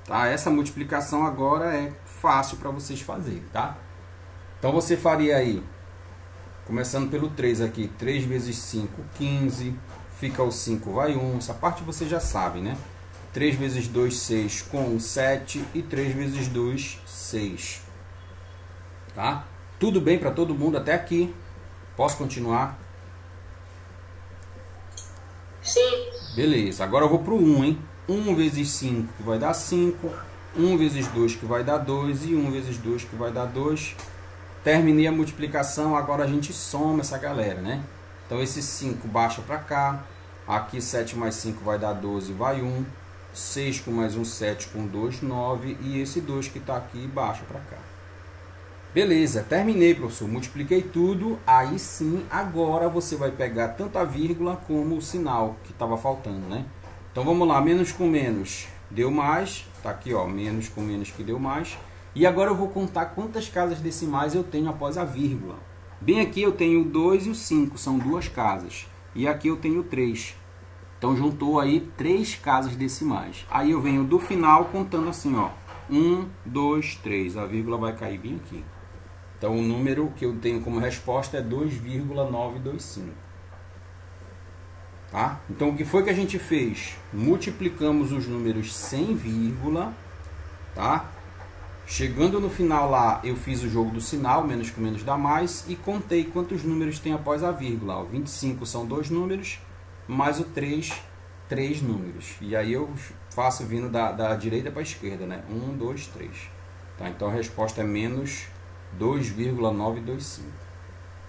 Tá? Essa multiplicação agora é fácil para vocês fazerem, tá? Então, você faria aí, começando pelo 3 aqui, 3 vezes 5, 15. Fica o 5, vai 1. Essa parte você já sabe, né? 3 vezes 2, 6, com 7. E 3 vezes 2, 6. Tá? Tudo bem para todo mundo até aqui? Posso continuar? Sim. Beleza, agora eu vou para o 1, hein? 1 vezes 5 que vai dar 5. 1 vezes 2 que vai dar 2. E 1 vezes 2 que vai dar 2. Terminei a multiplicação, agora a gente soma essa galera, né? Então esse 5 baixa para cá. Aqui 7 mais 5 vai dar 12, vai 1. 6 com mais 1, 7 com 2, 9. E esse 2 que está aqui baixa para cá. Beleza, terminei, professor. Multipliquei tudo. Aí sim, agora você vai pegar tanto a vírgula como o sinal que estava faltando, né? Então vamos lá, menos com menos deu mais. Tá aqui, ó, menos com menos que deu mais. E agora eu vou contar quantas casas decimais eu tenho após a vírgula. Bem aqui eu tenho o 2 e o 5, são duas casas. E aqui eu tenho 3. Então juntou aí 3 casas decimais. Aí eu venho do final contando assim, ó. 1, 2, 3. A vírgula vai cair bem aqui. Então o número que eu tenho como resposta é 2,925. Tá? Então o que foi que a gente fez? Multiplicamos os números sem vírgula, tá? Chegando no final lá, eu fiz o jogo do sinal, menos com menos dá mais, e contei quantos números tem após a vírgula. O 25 são 2 números, mais o 3, 3 números. E aí eu faço vindo da direita para a esquerda, né? 1, 2, 3. Tá? Então a resposta é menos 2,925.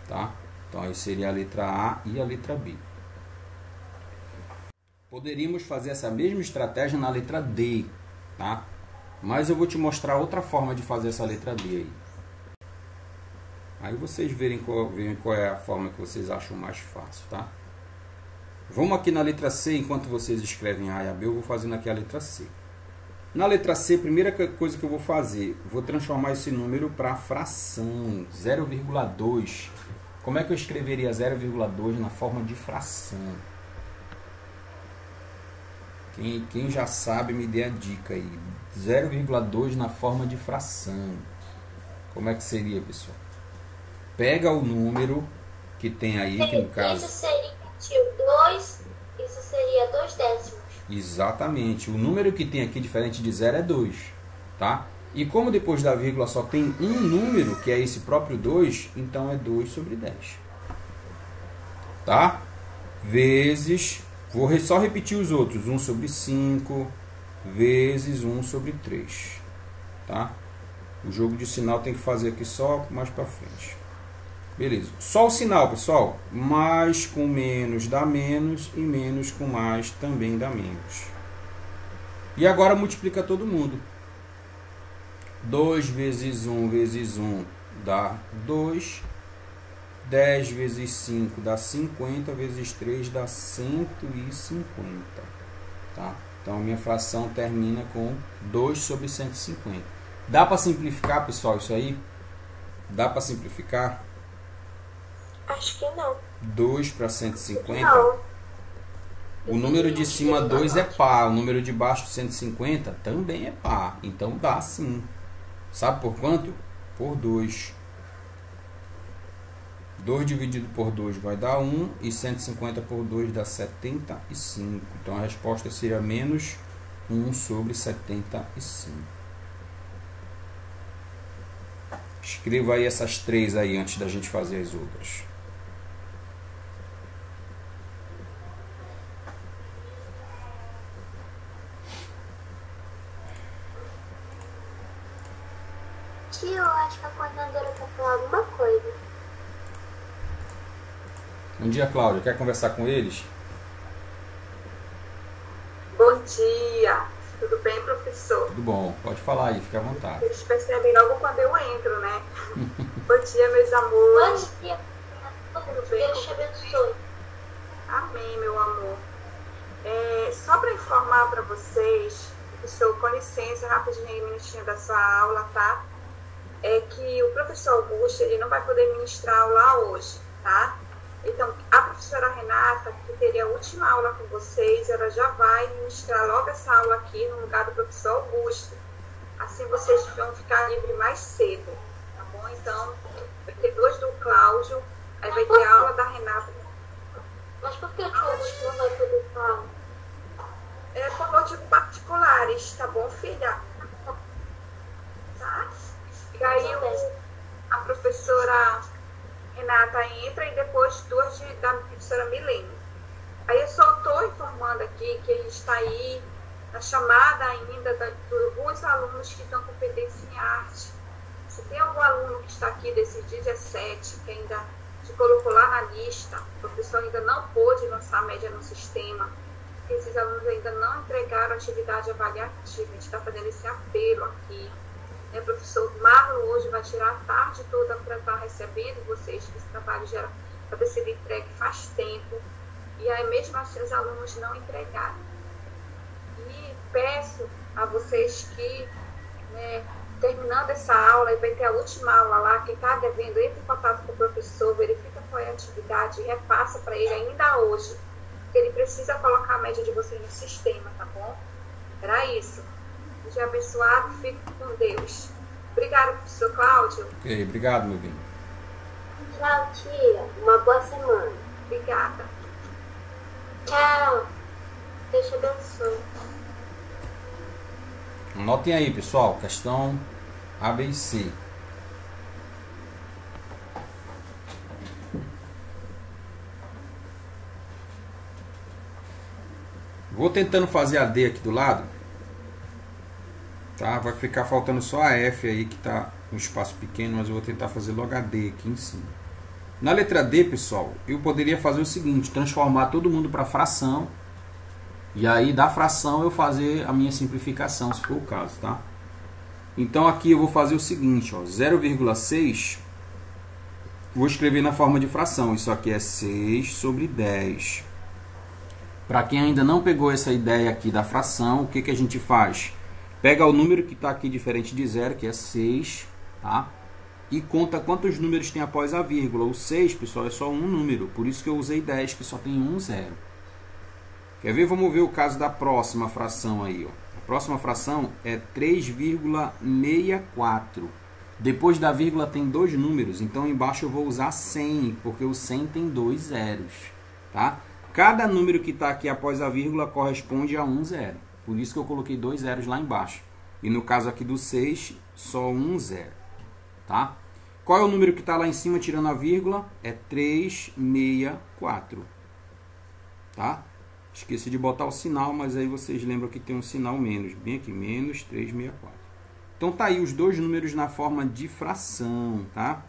Tá? Então aí seria a letra A e a letra B. Poderíamos fazer essa mesma estratégia na letra D, tá? Mas eu vou te mostrar outra forma de fazer essa letra D aí. Aí vocês verem qual é a forma que vocês acham mais fácil, tá? Vamos aqui na letra C, enquanto vocês escrevem A e a B, eu vou fazendo aqui a letra C. Na letra C, a primeira coisa que eu vou fazer, vou transformar esse número para fração, 0,2. Como é que eu escreveria 0,2 na forma de fração? Quem já sabe, me dê a dica aí. 0,2 na forma de fração. Como é que seria, pessoal? Pega o número que tem aí, que no caso... Isso seria 2, isso seria 2 décimos. Exatamente. O número que tem aqui, diferente de 0, é 2. Tá? E como depois da vírgula só tem um número, que é esse próprio 2, então é 2 sobre 10. Tá? Vezes... Vou só repetir os outros. 1 sobre 5 vezes 1 sobre 3. Tá? O jogo de sinal tem que fazer aqui só mais para frente. Beleza. Só o sinal, pessoal. Mais com menos dá menos e menos com mais também dá menos. E agora multiplica todo mundo. 2 vezes 1 vezes 1 dá 2. 10 vezes 5 dá 50, vezes 3 dá 150. Tá? Então, a minha fração termina com 2 sobre 150. Dá para simplificar, pessoal, isso aí? Dá para simplificar? Acho que não. 2 para 150? Não. O número de cima 2 é par, o número de baixo 150 também é par. Então, dá sim. Sabe por quanto? Por 2. 2 dividido por 2 vai dar 1 e 150 por 2 dá 75. Então a resposta seria menos 1 sobre 75. Escreva aí essas três aí antes da gente fazer as outras. Tio, eu acho que a coordenadora quer falar alguma coisa. Bom dia, Cláudia. Quer conversar com eles? Bom dia. Tudo bem, professor? Tudo bom. Pode falar aí, fica à vontade. Eles percebem logo quando eu entro, né? Bom dia, meus amores. Bom dia. Tudo bem? Deus te abençoe. Amém, meu amor. Só para informar para vocês, professor, com licença, rapidinho aí, minutinho da sua aula, tá? É que o professor Augusto, ele não vai poder ministrar aula hoje, tá? Então, a professora Renata, que teria a última aula com vocês, ela já vai ministrar logo essa aula aqui no lugar do professor Augusto. Assim vocês vão ficar livres mais cedo, tá bom? Então, vai ter 2 do Cláudio, aí vai ter a aula da Renata. Mas por que o tio Augusto não vai poder falar? É por motivos particulares, tá bom, filha? Tá? E aí a professora Renata entra e depois 2 da professora Milene. Aí eu só estou informando aqui que a gente está aí na chamada ainda de alguns alunos que estão com competência em arte. Se tem algum aluno que está aqui desses 17, que ainda se colocou lá na lista, o professor ainda não pôde lançar a média no sistema, porque esses alunos ainda não entregaram a atividade avaliativa. A gente está fazendo esse apelo aqui. O professor Marlon hoje vai tirar a tarde toda para estar recebendo vocês, que esse trabalho já para ter sido entregue faz tempo. E aí mesmo assim os alunos não entregaram. E peço a vocês que, terminando essa aula, e vai ter a última aula lá, quem está devendo, entre em contato com o professor, verifica qual é a atividade e repassa para ele ainda hoje, porque ele precisa colocar a média de vocês no sistema, tá bom? Era isso. Dia abençoado, fique com Deus. Obrigada, professor Cláudio. Ok, obrigado, meu bem. Tchau, tia. Uma boa semana. Obrigada. Tchau. Deus te abençoe. Anotem aí, pessoal. Questão A, B e C. Vou tentando fazer a D aqui do lado. Tá? Vai ficar faltando só a F aí, que está um espaço pequeno, mas eu vou tentar fazer logo a D aqui em cima. Na letra D, pessoal, eu poderia fazer o seguinte, transformar todo mundo para fração E aí da fração eu fazer a minha simplificação, se for o caso, tá? Então aqui eu vou fazer o seguinte, ó, 0,6, vou escrever na forma de fração. Isso aqui é 6 sobre 10. Para quem ainda não pegou essa ideia aqui da fração, o que, que a gente faz? Pega o número que está aqui diferente de 0, que é 6, tá? E conta quantos números tem após a vírgula. O 6, pessoal, é só um número, por isso que eu usei 10, que só tem um 0. Quer ver? Vamos ver o caso da próxima fração aí, ó. A próxima fração é 3,64. Depois da vírgula tem dois números, então embaixo eu vou usar 100, porque o 100 tem dois zeros, tá? Cada número que está aqui após a vírgula corresponde a um zero. Por isso que eu coloquei dois zeros lá embaixo. E no caso aqui do 6, só um zero, tá? Qual é o número que está lá em cima tirando a vírgula? É 364, tá? Esqueci de botar o sinal, mas aí vocês lembram que tem um sinal menos. Bem aqui, menos 364. Então tá aí os dois números na forma de fração, tá?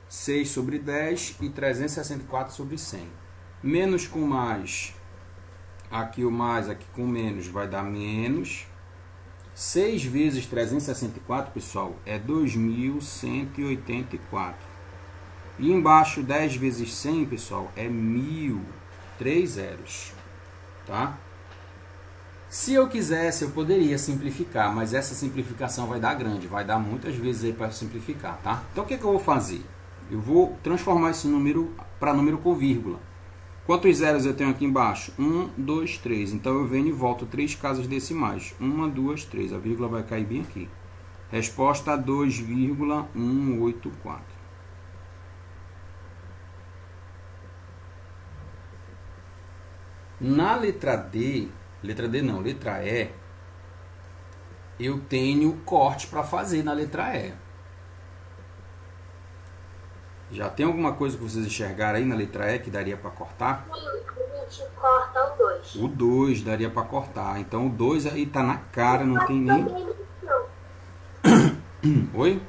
6 sobre 10 e 364 sobre 100. Menos com mais, aqui o mais, aqui com menos, vai dar menos. 6 vezes 364, pessoal, é 2.184. E embaixo, 10 vezes 100, pessoal, é 1.000. 3 zeros, tá? Se eu quisesse, eu poderia simplificar, mas essa simplificação vai dar grande, vai dar muitas vezes aí para simplificar, tá? Então, o que, que eu vou fazer? Eu vou transformar esse número para número com vírgula. Quantos zeros eu tenho aqui embaixo? 1, 2, 3. Então, eu venho e volto 3 casas decimais. 1, 2, 3. A vírgula vai cair bem aqui. Resposta 2,184. Na letra D, letra E, eu tenho corte para fazer na letra E. Já tem alguma coisa que vocês enxergaram aí na letra E que daria para cortar? A gente corta o 2. O 2 daria para cortar. Então o 2 aí tá na cara, não tem nem... Oi?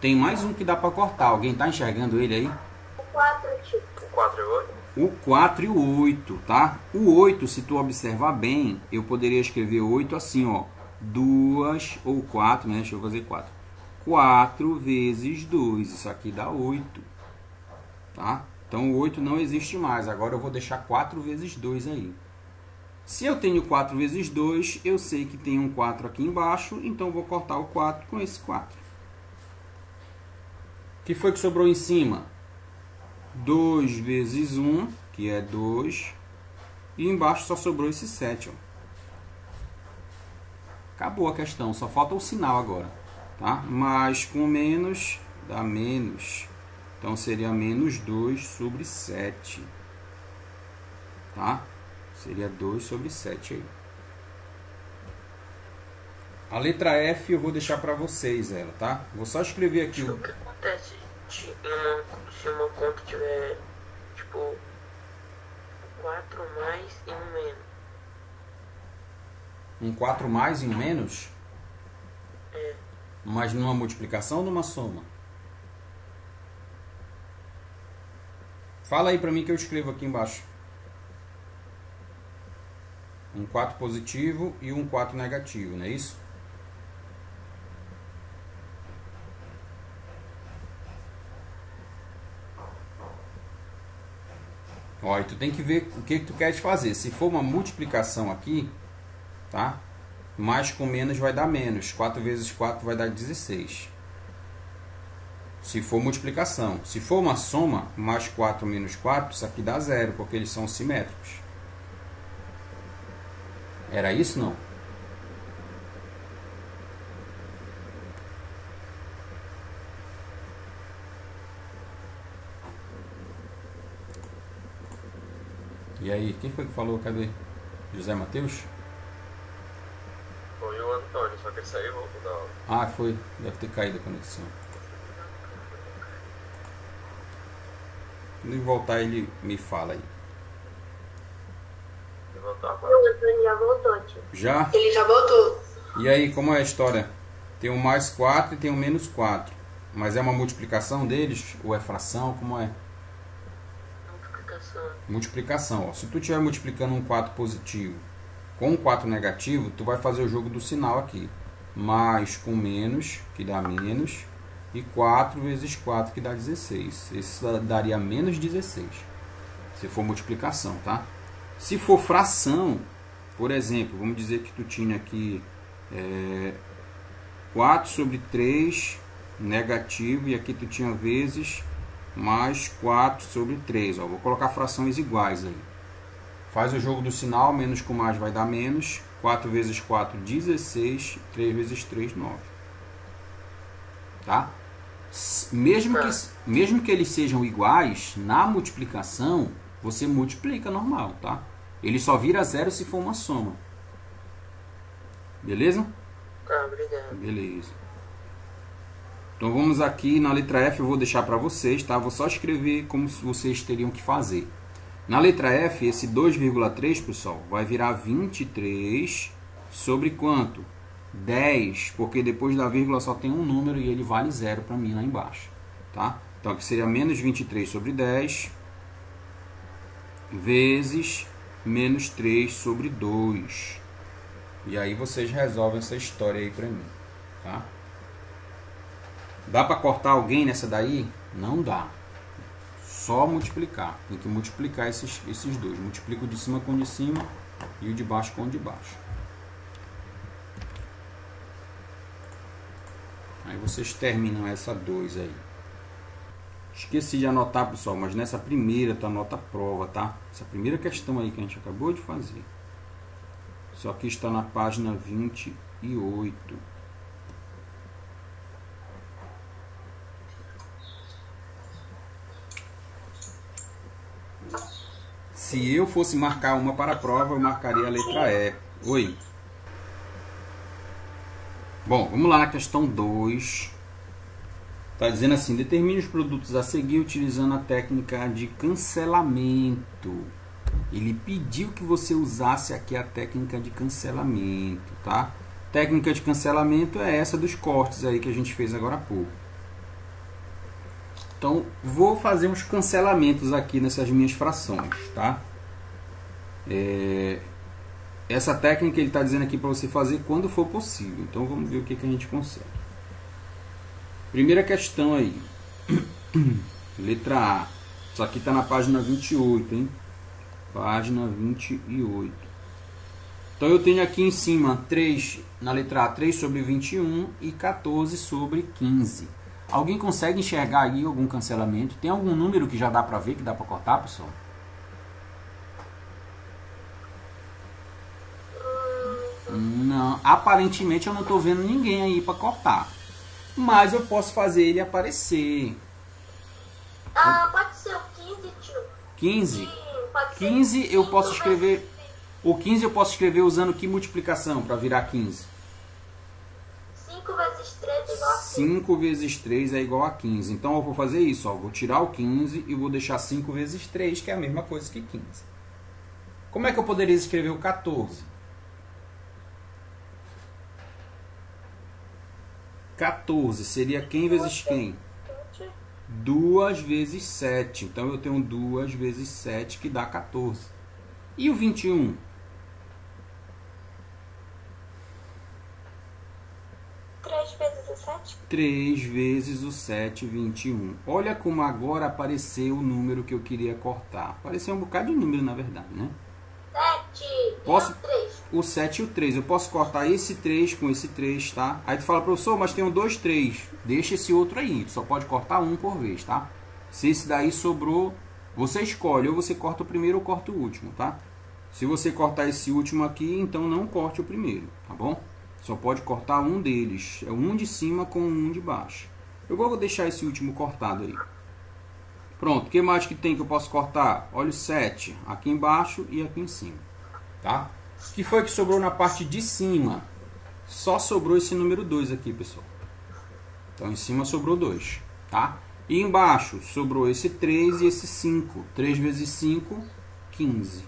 Tem mais um que dá para cortar. Alguém tá enxergando ele aí? O 4, tipo. O 4 e o 8? O 4 e o 8, tá? O 8, se tu observar bem, eu poderia escrever 8 assim, ó. 2 ou 4, né? Deixa eu fazer 4. 4 vezes 2, isso aqui dá 8, tá? Então o 8 não existe mais, agora eu vou deixar 4 vezes 2 aí. Se eu tenho 4 vezes 2, eu sei que tem um 4 aqui embaixo, então eu vou cortar o 4 com esse 4. O que foi que sobrou em cima? 2 vezes 1, que é 2, e embaixo só sobrou esse 7, ó. Acabou a questão, só falta o sinal agora. Tá? Mas com menos dá menos. Então seria menos 2 sobre 7. Tá? Seria 2 sobre 7 aí. A letra F eu vou deixar para vocês ela, tá? Vou só escrever aqui. O que acontece se uma conta tiver tipo 4 mais e um menos? Um 4 mais e um menos? É. Mas numa multiplicação ou numa soma? Fala aí pra mim que eu escrevo aqui embaixo. Um 4 positivo e um 4 negativo, não é isso? Ó, e tu tem que ver o que tu queres fazer. Se for uma multiplicação aqui, tá? Mais com menos vai dar menos. 4 vezes 4 vai dar 16. Se for multiplicação. Se for uma soma, mais 4 menos 4, isso aqui dá 0, porque eles são simétricos. Era isso, não? E aí, quem foi que falou? Cadê? José Matheus? Foi o Antônio, só que ele saiu e voltou da aula. Ah, foi. Deve ter caído a conexão. Quando ele voltar, ele me fala aí. Ele voltou O agora. Antônio já voltou, tio. Já? Ele já voltou. E aí, como é a história? Tem um mais 4 e tem um menos 4. Mas é uma multiplicação deles? Ou é fração? Como é? Multiplicação. Multiplicação. Ó. Se tu estiver multiplicando um 4 positivo com um 4 negativo, tu vai fazer o jogo do sinal aqui. Mais com menos, que dá menos. E 4 vezes 4, que dá 16. Esse daria menos 16. Se for multiplicação, tá? Se for fração, por exemplo, vamos dizer que tu tinha aqui 4 sobre 3 negativo. E aqui tu tinha vezes mais 4 sobre 3. Ó, vou colocar frações iguais aí. Faz o jogo do sinal, menos com mais vai dar menos. 4 vezes 4, 16. 3 vezes 3, 9. Tá? Mesmo que eles sejam iguais, na multiplicação, você multiplica normal, tá? Ele só vira zero se for uma soma. Beleza? Tá, obrigado. Beleza. Então vamos aqui na letra F, eu vou deixar para vocês, tá? Vou só escrever como vocês teriam que fazer. Na letra F, esse 2,3, pessoal, vai virar 23 sobre quanto? 10, porque depois da vírgula só tem um número e ele vale zero para mim lá embaixo, tá? Então aqui seria menos 23 sobre 10 vezes menos 3 sobre 2. E aí vocês resolvem essa história aí para mim, tá? Dá para cortar alguém nessa daí? Não dá. Só multiplicar. Tem que multiplicar esses dois. Multiplica o de cima com o de cima e o de baixo com o de baixo. Aí vocês terminam essa 2 aí. Esqueci de anotar, pessoal, mas nessa primeira tu anota a prova, tá? Essa primeira questão aí que a gente acabou de fazer. Só que está na página 28. Se eu fosse marcar uma para a prova, eu marcaria a letra E. Oi. Bom, vamos lá na questão 2. Está dizendo assim, determine os produtos a seguir utilizando a técnica de cancelamento. Ele pediu que você usasse aqui a técnica de cancelamento, tá? Técnica de cancelamento é essa dos cortes aí que a gente fez agora há pouco. Então, vou fazer uns cancelamentos aqui nessas minhas frações, tá? Essa técnica ele está dizendo aqui para você fazer quando for possível. Então, vamos ver o que a gente consegue. Primeira questão aí. Letra A. Isso aqui está na página 28, hein? Página 28. Então, eu tenho aqui em cima 3, na letra A, 3 sobre 21 e 14 sobre 15. Alguém consegue enxergar aí algum cancelamento? Tem algum número que já dá para ver, que dá para cortar, pessoal? Não, aparentemente eu não estou vendo ninguém aí para cortar. Mas eu posso fazer ele aparecer. Pode ser o 15, tio. 15? Sim, pode ser 15 eu posso escrever... O 15 eu posso escrever usando que multiplicação para virar 15? 5 vezes 3 é igual a 15. 5 vezes 3 é igual a 15. Então eu vou fazer isso, ó. Vou tirar o 15 e vou deixar 5 vezes 3, que é a mesma coisa que 15. Como é que eu poderia escrever o 14? 14 seria quem vezes quem? 2 vezes 7. Então eu tenho 2 vezes 7 que dá 14. E o 21? 3 vezes o 7? 3 vezes o 7, 21. Olha como agora apareceu o número que eu queria cortar. Apareceu um bocado de número, na verdade, né? 7 Posso... e o 3. O 7 e o 3. Eu posso cortar esse 3 com esse 3, tá? Aí tu fala, professor, mas tem um 2, 3. Deixa esse outro aí. Tu só pode cortar um por vez, tá? Se esse daí sobrou, você escolhe. Ou você corta o primeiro ou corta o último, tá? Se você cortar esse último aqui, então não corte o primeiro, tá bom? Só pode cortar um deles. É um de cima com um de baixo. Eu vou deixar esse último cortado aí. Pronto. O que mais que tem que eu posso cortar? Olha o 7 aqui embaixo e aqui em cima, tá? O que foi que sobrou na parte de cima? Só sobrou esse número 2 aqui, pessoal. Então, em cima sobrou 2, tá? E embaixo sobrou esse 3 e esse 5. 3 vezes 5, 15.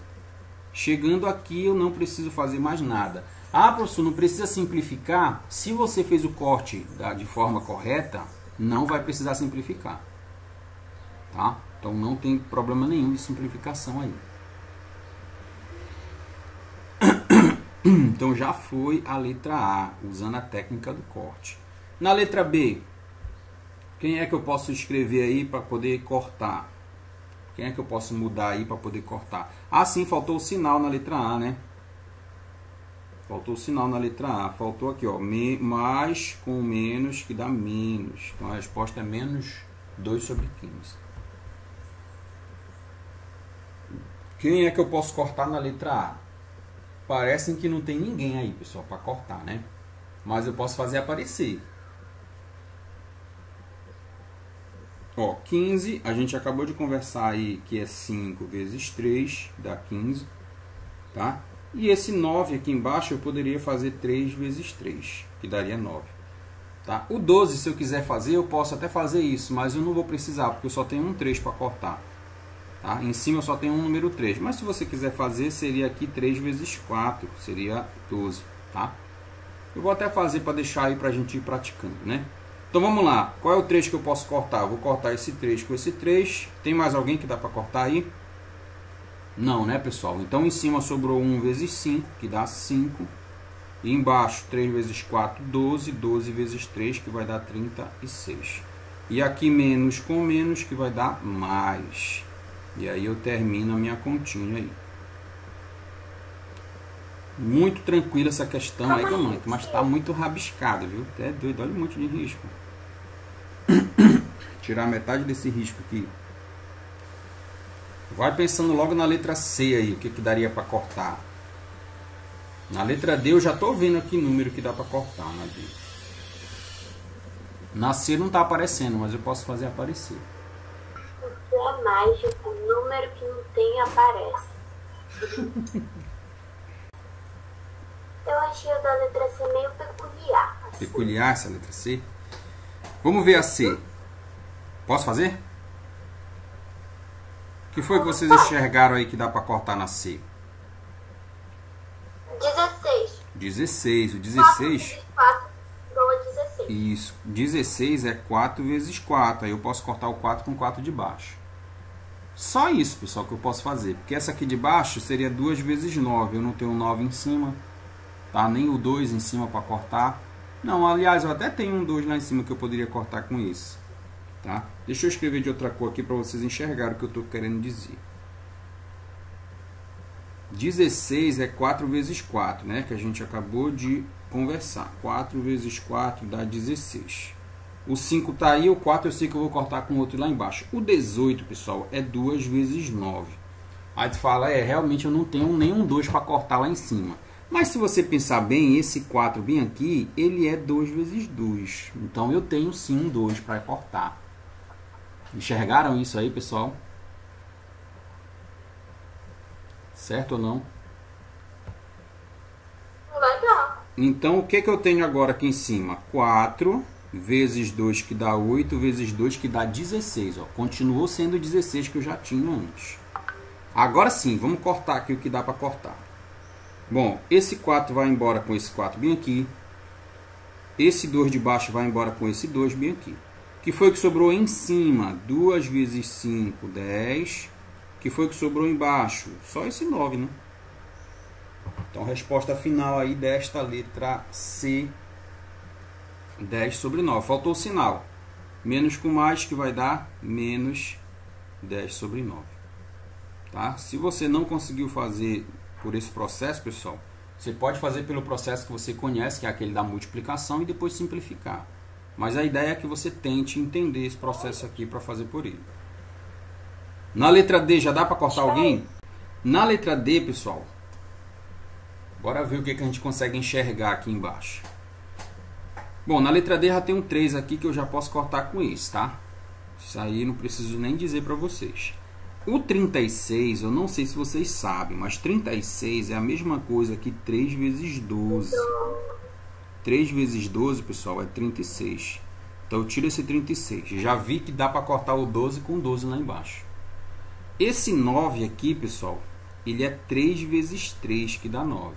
Chegando aqui, eu não preciso fazer mais nada. Ah, professor, não precisa simplificar? Se você fez o corte de forma correta, não vai precisar simplificar. tá? Então não tem problema nenhum de simplificação aí. Então já foi a letra A, usando a técnica do corte. Na letra B, quem é que eu posso escrever aí para poder cortar? Quem é que eu posso mudar aí para poder cortar? Ah, sim, faltou o sinal na letra A, né? Faltou o sinal na letra A. Faltou aqui, ó, mais com menos que dá menos. Então a resposta é menos 2 sobre 15. Quem é que eu posso cortar na letra A? Parecem que não tem ninguém aí, pessoal, para cortar, né? Mas eu posso fazer aparecer. Ó, 15, a gente acabou de conversar aí que é 5 vezes 3, dá 15, tá? E esse 9 aqui embaixo eu poderia fazer 3 vezes 3, que daria 9. Tá? O 12, se eu quiser fazer, eu posso até fazer isso, mas eu não vou precisar, porque eu só tenho um 3 para cortar. Tá? Em cima eu só tenho um número 3, mas se você quiser fazer, seria aqui 3 vezes 4, seria 12. Tá? Eu vou até fazer para deixar aí para a gente ir praticando, né? Então vamos lá, qual é o 3 que eu posso cortar? Eu vou cortar esse 3 com esse 3. Tem mais alguém que dá para cortar aí? Não, né, pessoal? Então em cima sobrou 1 vezes 5, que dá 5. E embaixo 3 vezes 4, 12. 12 vezes 3, que vai dar 36. E aqui menos com menos, que vai dar mais. E aí eu termino a minha continha aí. Muito tranquila essa questão aí, mas está muito rabiscado, viu? Até doido, olha um monte de risco. Tirar metade desse risco aqui. Vai pensando logo na letra C aí, o que daria para cortar. Na letra D eu já estou vendo aqui o número que dá para cortar na D. Na C não está aparecendo, mas eu posso fazer aparecer. O que é mágico, número que não tem aparece. Eu achei o da letra C meio peculiar. Assim. Peculiar essa letra C? Vamos ver a C. Posso fazer? O que foi que vocês enxergaram aí que dá para cortar na C? 16. 16. O 16... 4 igual a 16. Isso. 16 é 4 vezes 4. Aí eu posso cortar o 4 com 4 de baixo. Só isso, pessoal, que eu posso fazer. Porque essa aqui de baixo seria 2 vezes 9. Eu não tenho 9 em cima. Tá? Nem o 2 em cima para cortar. Não, aliás, eu até tenho um 2 lá em cima que eu poderia cortar com esse. Tá? Deixa eu escrever de outra cor aqui para vocês enxergarem o que eu estou querendo dizer. 16 é 4 vezes 4, né? Que a gente acabou de conversar. 4 vezes 4 dá 16. O 5 está aí, o 4 eu sei que eu vou cortar com outro lá embaixo. O 18, pessoal, é 2 vezes 9. Aí tu fala, realmente eu não tenho nenhum 2 para cortar lá em cima. Mas se você pensar bem, esse 4 bem aqui, ele é 2 vezes 2. Então eu tenho sim um 2 para cortar. Enxergaram isso aí, pessoal? Certo ou não? Legal. Então o que eu tenho agora aqui em cima? 4 vezes 2 que dá 8, vezes 2 que dá 16. Ó. Continuou sendo 16 que eu já tinha antes. Agora sim, vamos cortar aqui o que dá para cortar. Bom, esse 4 vai embora com esse 4 bem aqui. Esse 2 de baixo vai embora com esse 2 bem aqui. O que foi que sobrou em cima? 2 vezes 5, 10. O que foi que sobrou embaixo? Só esse 9, né? Então, resposta final aí desta letra C, 10 sobre 9. Faltou o sinal. Menos com mais, que vai dar menos 10 sobre 9. Tá? Se você não conseguiu fazer por esse processo, pessoal, você pode fazer pelo processo que você conhece, que é aquele da multiplicação, e depois simplificar. Mas a ideia é que você tente entender esse processo aqui para fazer por ele. Na letra D, já dá para cortar alguém? Na letra D, pessoal, bora ver o que a gente consegue enxergar aqui embaixo. Bom, na letra D já tem um 3 aqui que eu já posso cortar com esse, tá? Isso aí não preciso nem dizer para vocês. O 36, eu não sei se vocês sabem, mas 36 é a mesma coisa que 3 vezes 12. 3 vezes 12, pessoal, é 36. Então eu tiro esse 36. Já vi que dá para cortar o 12 com 12 lá embaixo. Esse 9 aqui, pessoal, ele é 3 vezes 3, que dá 9.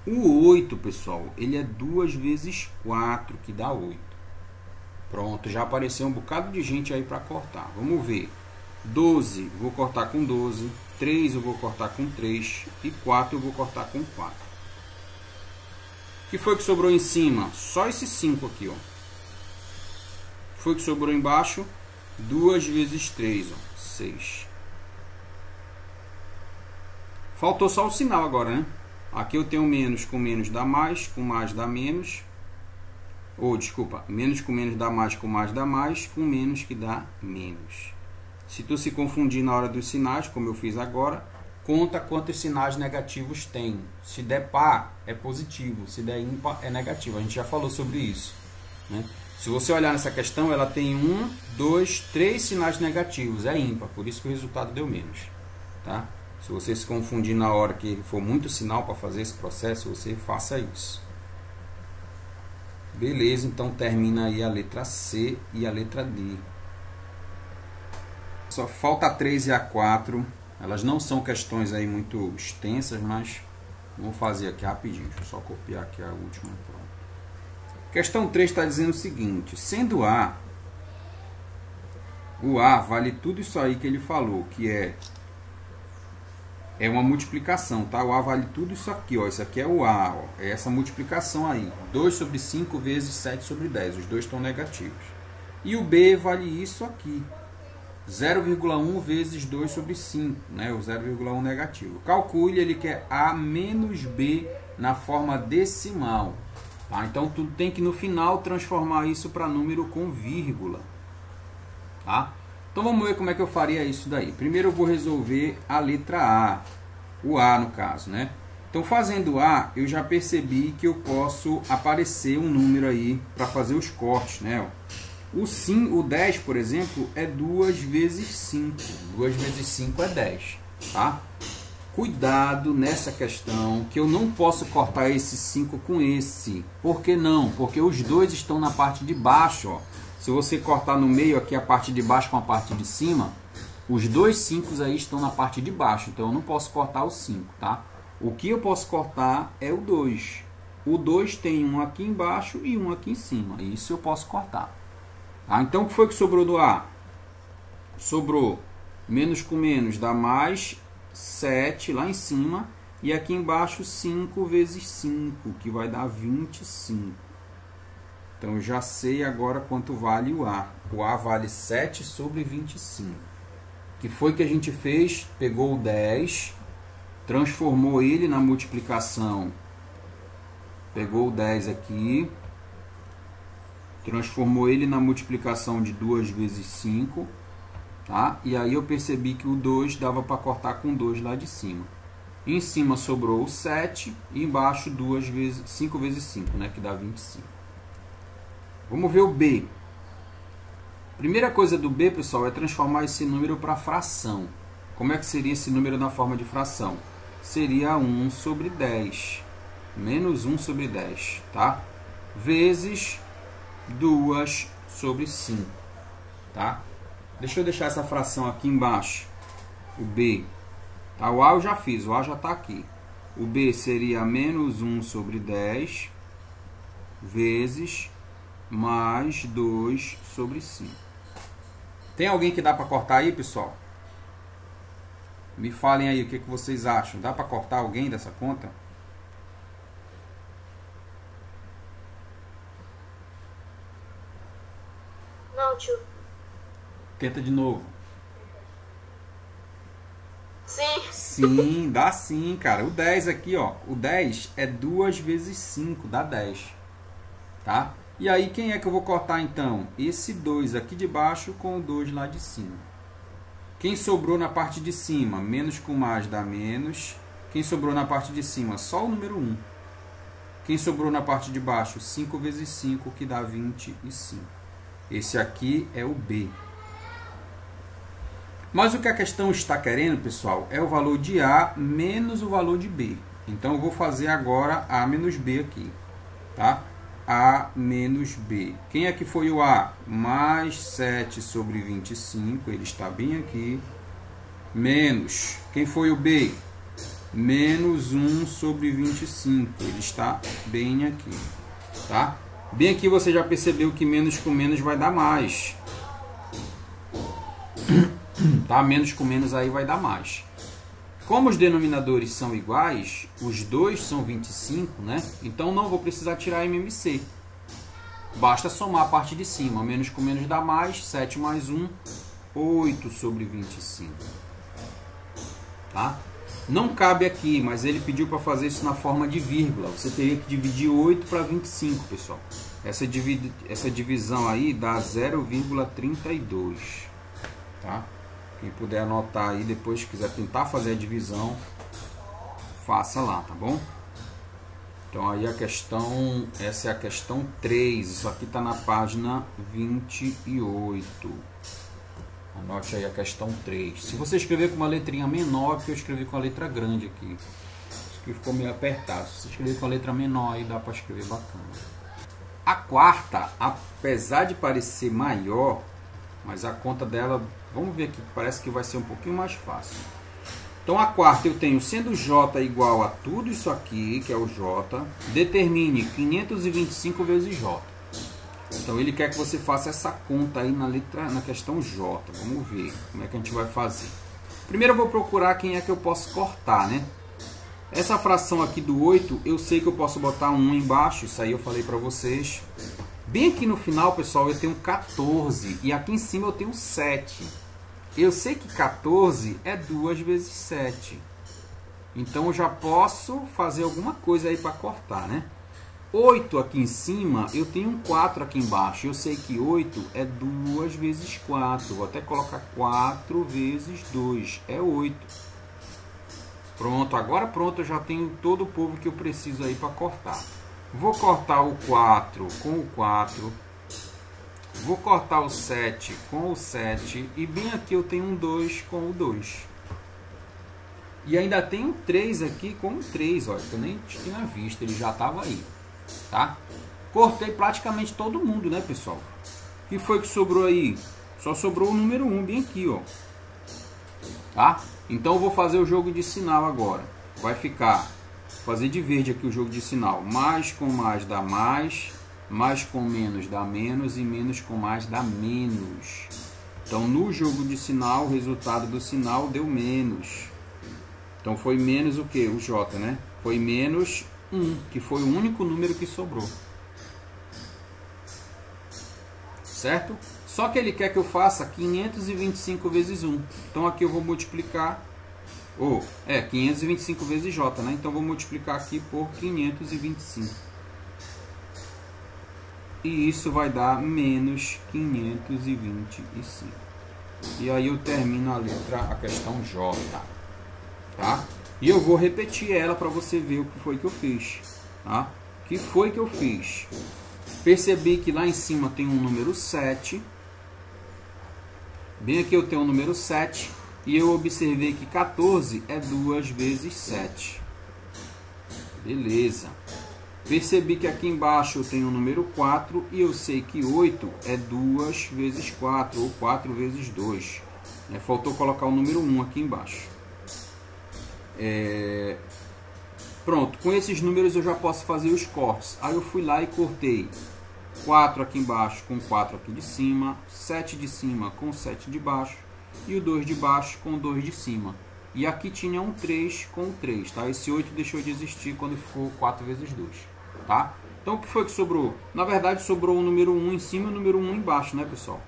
O 8, pessoal, ele é 2 vezes 4, que dá 8. Pronto, já apareceu um bocado de gente aí para cortar. Vamos ver. 12 vou cortar com 12, 3 eu vou cortar com 3 e 4 eu vou cortar com 4. O que foi que sobrou em cima? Só esses 5 aqui, ó. O que foi que sobrou embaixo? 2 vezes 3, ó, 6. Faltou só o sinal agora, né? Aqui eu tenho menos com menos dá mais, com mais dá menos. Ou, desculpa, menos com menos dá mais, com mais dá mais, com menos que dá menos. Se tu se confundir na hora dos sinais, como eu fiz agora, conta quantos sinais negativos tem. Se der par, é positivo. Se der ímpar, é negativo. A gente já falou sobre isso, né? Se você olhar nessa questão, ela tem 1, 2, 3 sinais negativos. É ímpar, por isso que o resultado deu menos, tá? Se você se confundir na hora que for muito sinal para fazer esse processo, você faça isso. Beleza, então termina aí a letra C e a letra D. Só falta a 3 e a 4. Elas não são questões aí muito extensas, mas vou fazer aqui rapidinho. Deixa eu só copiar aqui a última. Questão 3 está dizendo o seguinte: sendo A, o A vale tudo isso aí que ele falou, que é uma multiplicação, tá? O A vale tudo isso aqui, ó. Isso aqui é o A, ó. É essa multiplicação aí. 2 sobre 5 vezes 7 sobre 10. Os dois estão negativos. E o B vale isso aqui. 0,1 vezes 2 sobre 5, né? O 0,1 negativo. Calcule, ele quer A menos B na forma decimal. Tá? Então, tu tem que no final transformar isso para número com vírgula. Tá? Então, vamos ver como é que eu faria isso daí. Primeiro, eu vou resolver a letra A. O A, no caso, né? Então, fazendo A, eu já percebi que eu posso aparecer um número aí para fazer os cortes, né? O 10, por exemplo, é 2 vezes 5. 2 vezes 5 é 10, tá? Cuidado nessa questão, que eu não posso cortar esse 5 com esse. Por que não? Porque os dois estão na parte de baixo, ó. Se você cortar no meio aqui a parte de baixo com a parte de cima, os dois 5 aí estão na parte de baixo. Então eu não posso cortar o 5, tá? O que eu posso cortar é o 2. O 2 tem um aqui embaixo e um aqui em cima. Isso eu posso cortar. Ah, então o que foi que sobrou do A? Sobrou menos com menos dá mais 7 lá em cima. E aqui embaixo 5 vezes 5, que vai dar 25. Então eu já sei agora quanto vale o A. O A vale 7 sobre 25. O que foi que a gente fez? Pegou o 10, transformou ele na multiplicação. Pegou o 10 aqui. Transformou ele na multiplicação de 2 vezes 5, tá? E aí eu percebi que o 2 dava para cortar com 2 lá de cima. Em cima sobrou o 7 e embaixo 5 vezes 5, né? Que dá 25. Vamos ver o B. Primeira coisa do B, pessoal, é transformar esse número para fração. Como é que seria esse número na forma de fração? Seria 1 sobre 10. Menos 1 sobre 10, tá? Vezes 2 sobre 5, tá? Deixa eu deixar essa fração aqui embaixo, o B, tá? O A eu já fiz, o A já está aqui. O B seria menos 1 sobre 10 vezes mais 2 sobre 5. Tem alguém que dá para cortar aí, pessoal? Me falem aí o que vocês acham. Dá para cortar alguém dessa conta? Não, tio. Tenta de novo. Sim. Sim, dá sim, cara. O 10 aqui, ó. O 10 é 2 vezes 5, dá 10. Tá? E aí, quem é que eu vou cortar, então? Esse 2 aqui de baixo com o 2 lá de cima. Quem sobrou na parte de cima? Menos com mais dá menos. Quem sobrou na parte de cima? Só o número 1. Quem sobrou na parte de baixo? 5 vezes 5, que dá 25. Esse aqui é o B. Mas o que a questão está querendo, pessoal, é o valor de A menos o valor de B. Então, eu vou fazer agora A menos B aqui. Tá? A menos B. Quem é que foi o A? Mais 7 sobre 25. Ele está bem aqui. Menos. Quem foi o B? Menos 1 sobre 25. Ele está bem aqui. Tá? Bem aqui você já percebeu que menos com menos vai dar mais. Tá? Menos com menos aí vai dar mais. Como os denominadores são iguais, os dois são 25, né? Então não vou precisar tirar MMC. Basta somar a parte de cima. Menos com menos dá mais. 7 mais 1, 8 sobre 25. Tá? Não cabe aqui, mas ele pediu para fazer isso na forma de vírgula. Você teria que dividir 8 para 25, pessoal. Essa divisão aí dá 0,32. Tá? Quem puder anotar aí, depois quiser tentar fazer a divisão, faça lá, tá bom? Então aí a questão, essa é a questão 3. Isso aqui está na página 28. Anote aí a questão 3. Se você escrever com uma letrinha menor, porque eu escrevi com a letra grande aqui. Isso aqui ficou meio apertado. Se você escrever com a letra menor, aí dá para escrever bacana. A quarta, apesar de parecer maior, mas a conta dela, vamos ver aqui, parece que vai ser um pouquinho mais fácil. Então a quarta eu tenho, sendo J igual a tudo isso aqui, que é o J, determine 525 vezes J. Então ele quer que você faça essa conta aí na questão J. Vamos ver como é que a gente vai fazer. Primeiro eu vou procurar quem é que eu posso cortar, né? Essa fração aqui do 8, eu sei que eu posso botar 1 embaixo, isso aí eu falei para vocês. Bem aqui no final, pessoal, eu tenho 14 e aqui em cima eu tenho 7. Eu sei que 14 é 2 vezes 7. Então eu já posso fazer alguma coisa aí para cortar, né? 8 aqui em cima, eu tenho um 4 aqui embaixo. Eu sei que 8 é 2 vezes 4. Vou até colocar 4 vezes 2. É 8. Pronto, agora pronto, eu já tenho todo o povo que eu preciso aí para cortar. Vou cortar o 4 com o 4. Vou cortar o 7 com o 7. E bem aqui eu tenho um 2 com o 2. E ainda tem um 3 aqui com o 3. Olha, que eu nem tinha visto, ele já estava aí. Tá? Cortei praticamente todo mundo, né, pessoal? O que foi que sobrou aí? Só sobrou o número 1 bem aqui, ó. Tá? Então eu vou fazer o jogo de sinal agora. Vai ficar, fazer de verde aqui o jogo de sinal. Mais com mais dá mais com menos dá menos e menos com mais dá menos. Então no jogo de sinal, o resultado do sinal deu menos. Então foi menos o que? O J, né? Foi menos 1, que foi o único número que sobrou. Certo? Só que ele quer que eu faça 525 vezes 1. Então aqui eu vou multiplicar, 525 vezes J, né? Então vou multiplicar aqui por 525. E isso vai dar menos 525. E aí eu termino a questão J. Tá? E eu vou repetir ela para você ver o que foi que eu fiz. Tá? O que foi que eu fiz? Percebi que lá em cima tem um número 7. Bem aqui eu tenho o número 7. E eu observei que 14 é 2 vezes 7. Beleza. Percebi que aqui embaixo eu tenho o número 4. E eu sei que 8 é 2 vezes 4. Ou 4 vezes 2. Faltou colocar o número 1 aqui embaixo. Pronto, com esses números eu já posso fazer os cortes. Aí eu fui lá e cortei 4 aqui embaixo com 4 aqui de cima, 7 de cima com 7 de baixo e o 2 de baixo com o 2 de cima. E aqui tinha um 3 com o 3, tá? Esse 8 deixou de existir quando ficou 4 vezes 2, tá? Então o que foi que sobrou? Na verdade sobrou o número 1 em cima e o número 1 embaixo, né, pessoal?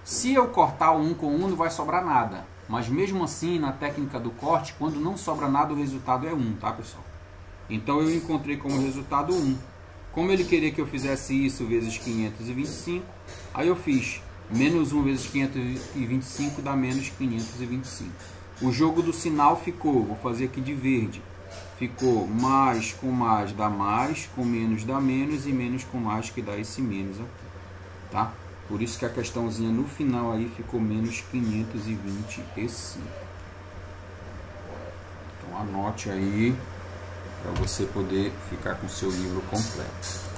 Se eu cortar o 1 com 1 não vai sobrar nada. Mas mesmo assim, na técnica do corte, quando não sobra nada, o resultado é 1, tá, pessoal? Então eu encontrei como resultado 1. Como ele queria que eu fizesse isso vezes 525, aí eu fiz menos 1 vezes 525 dá menos 525. O jogo do sinal ficou, vou fazer aqui de verde, ficou mais com mais dá mais, com menos dá menos e menos com mais que dá esse menos aqui, tá? Por isso que a questãozinha no final aí ficou menos 525. Então anote aí para você poder ficar com o seu livro completo.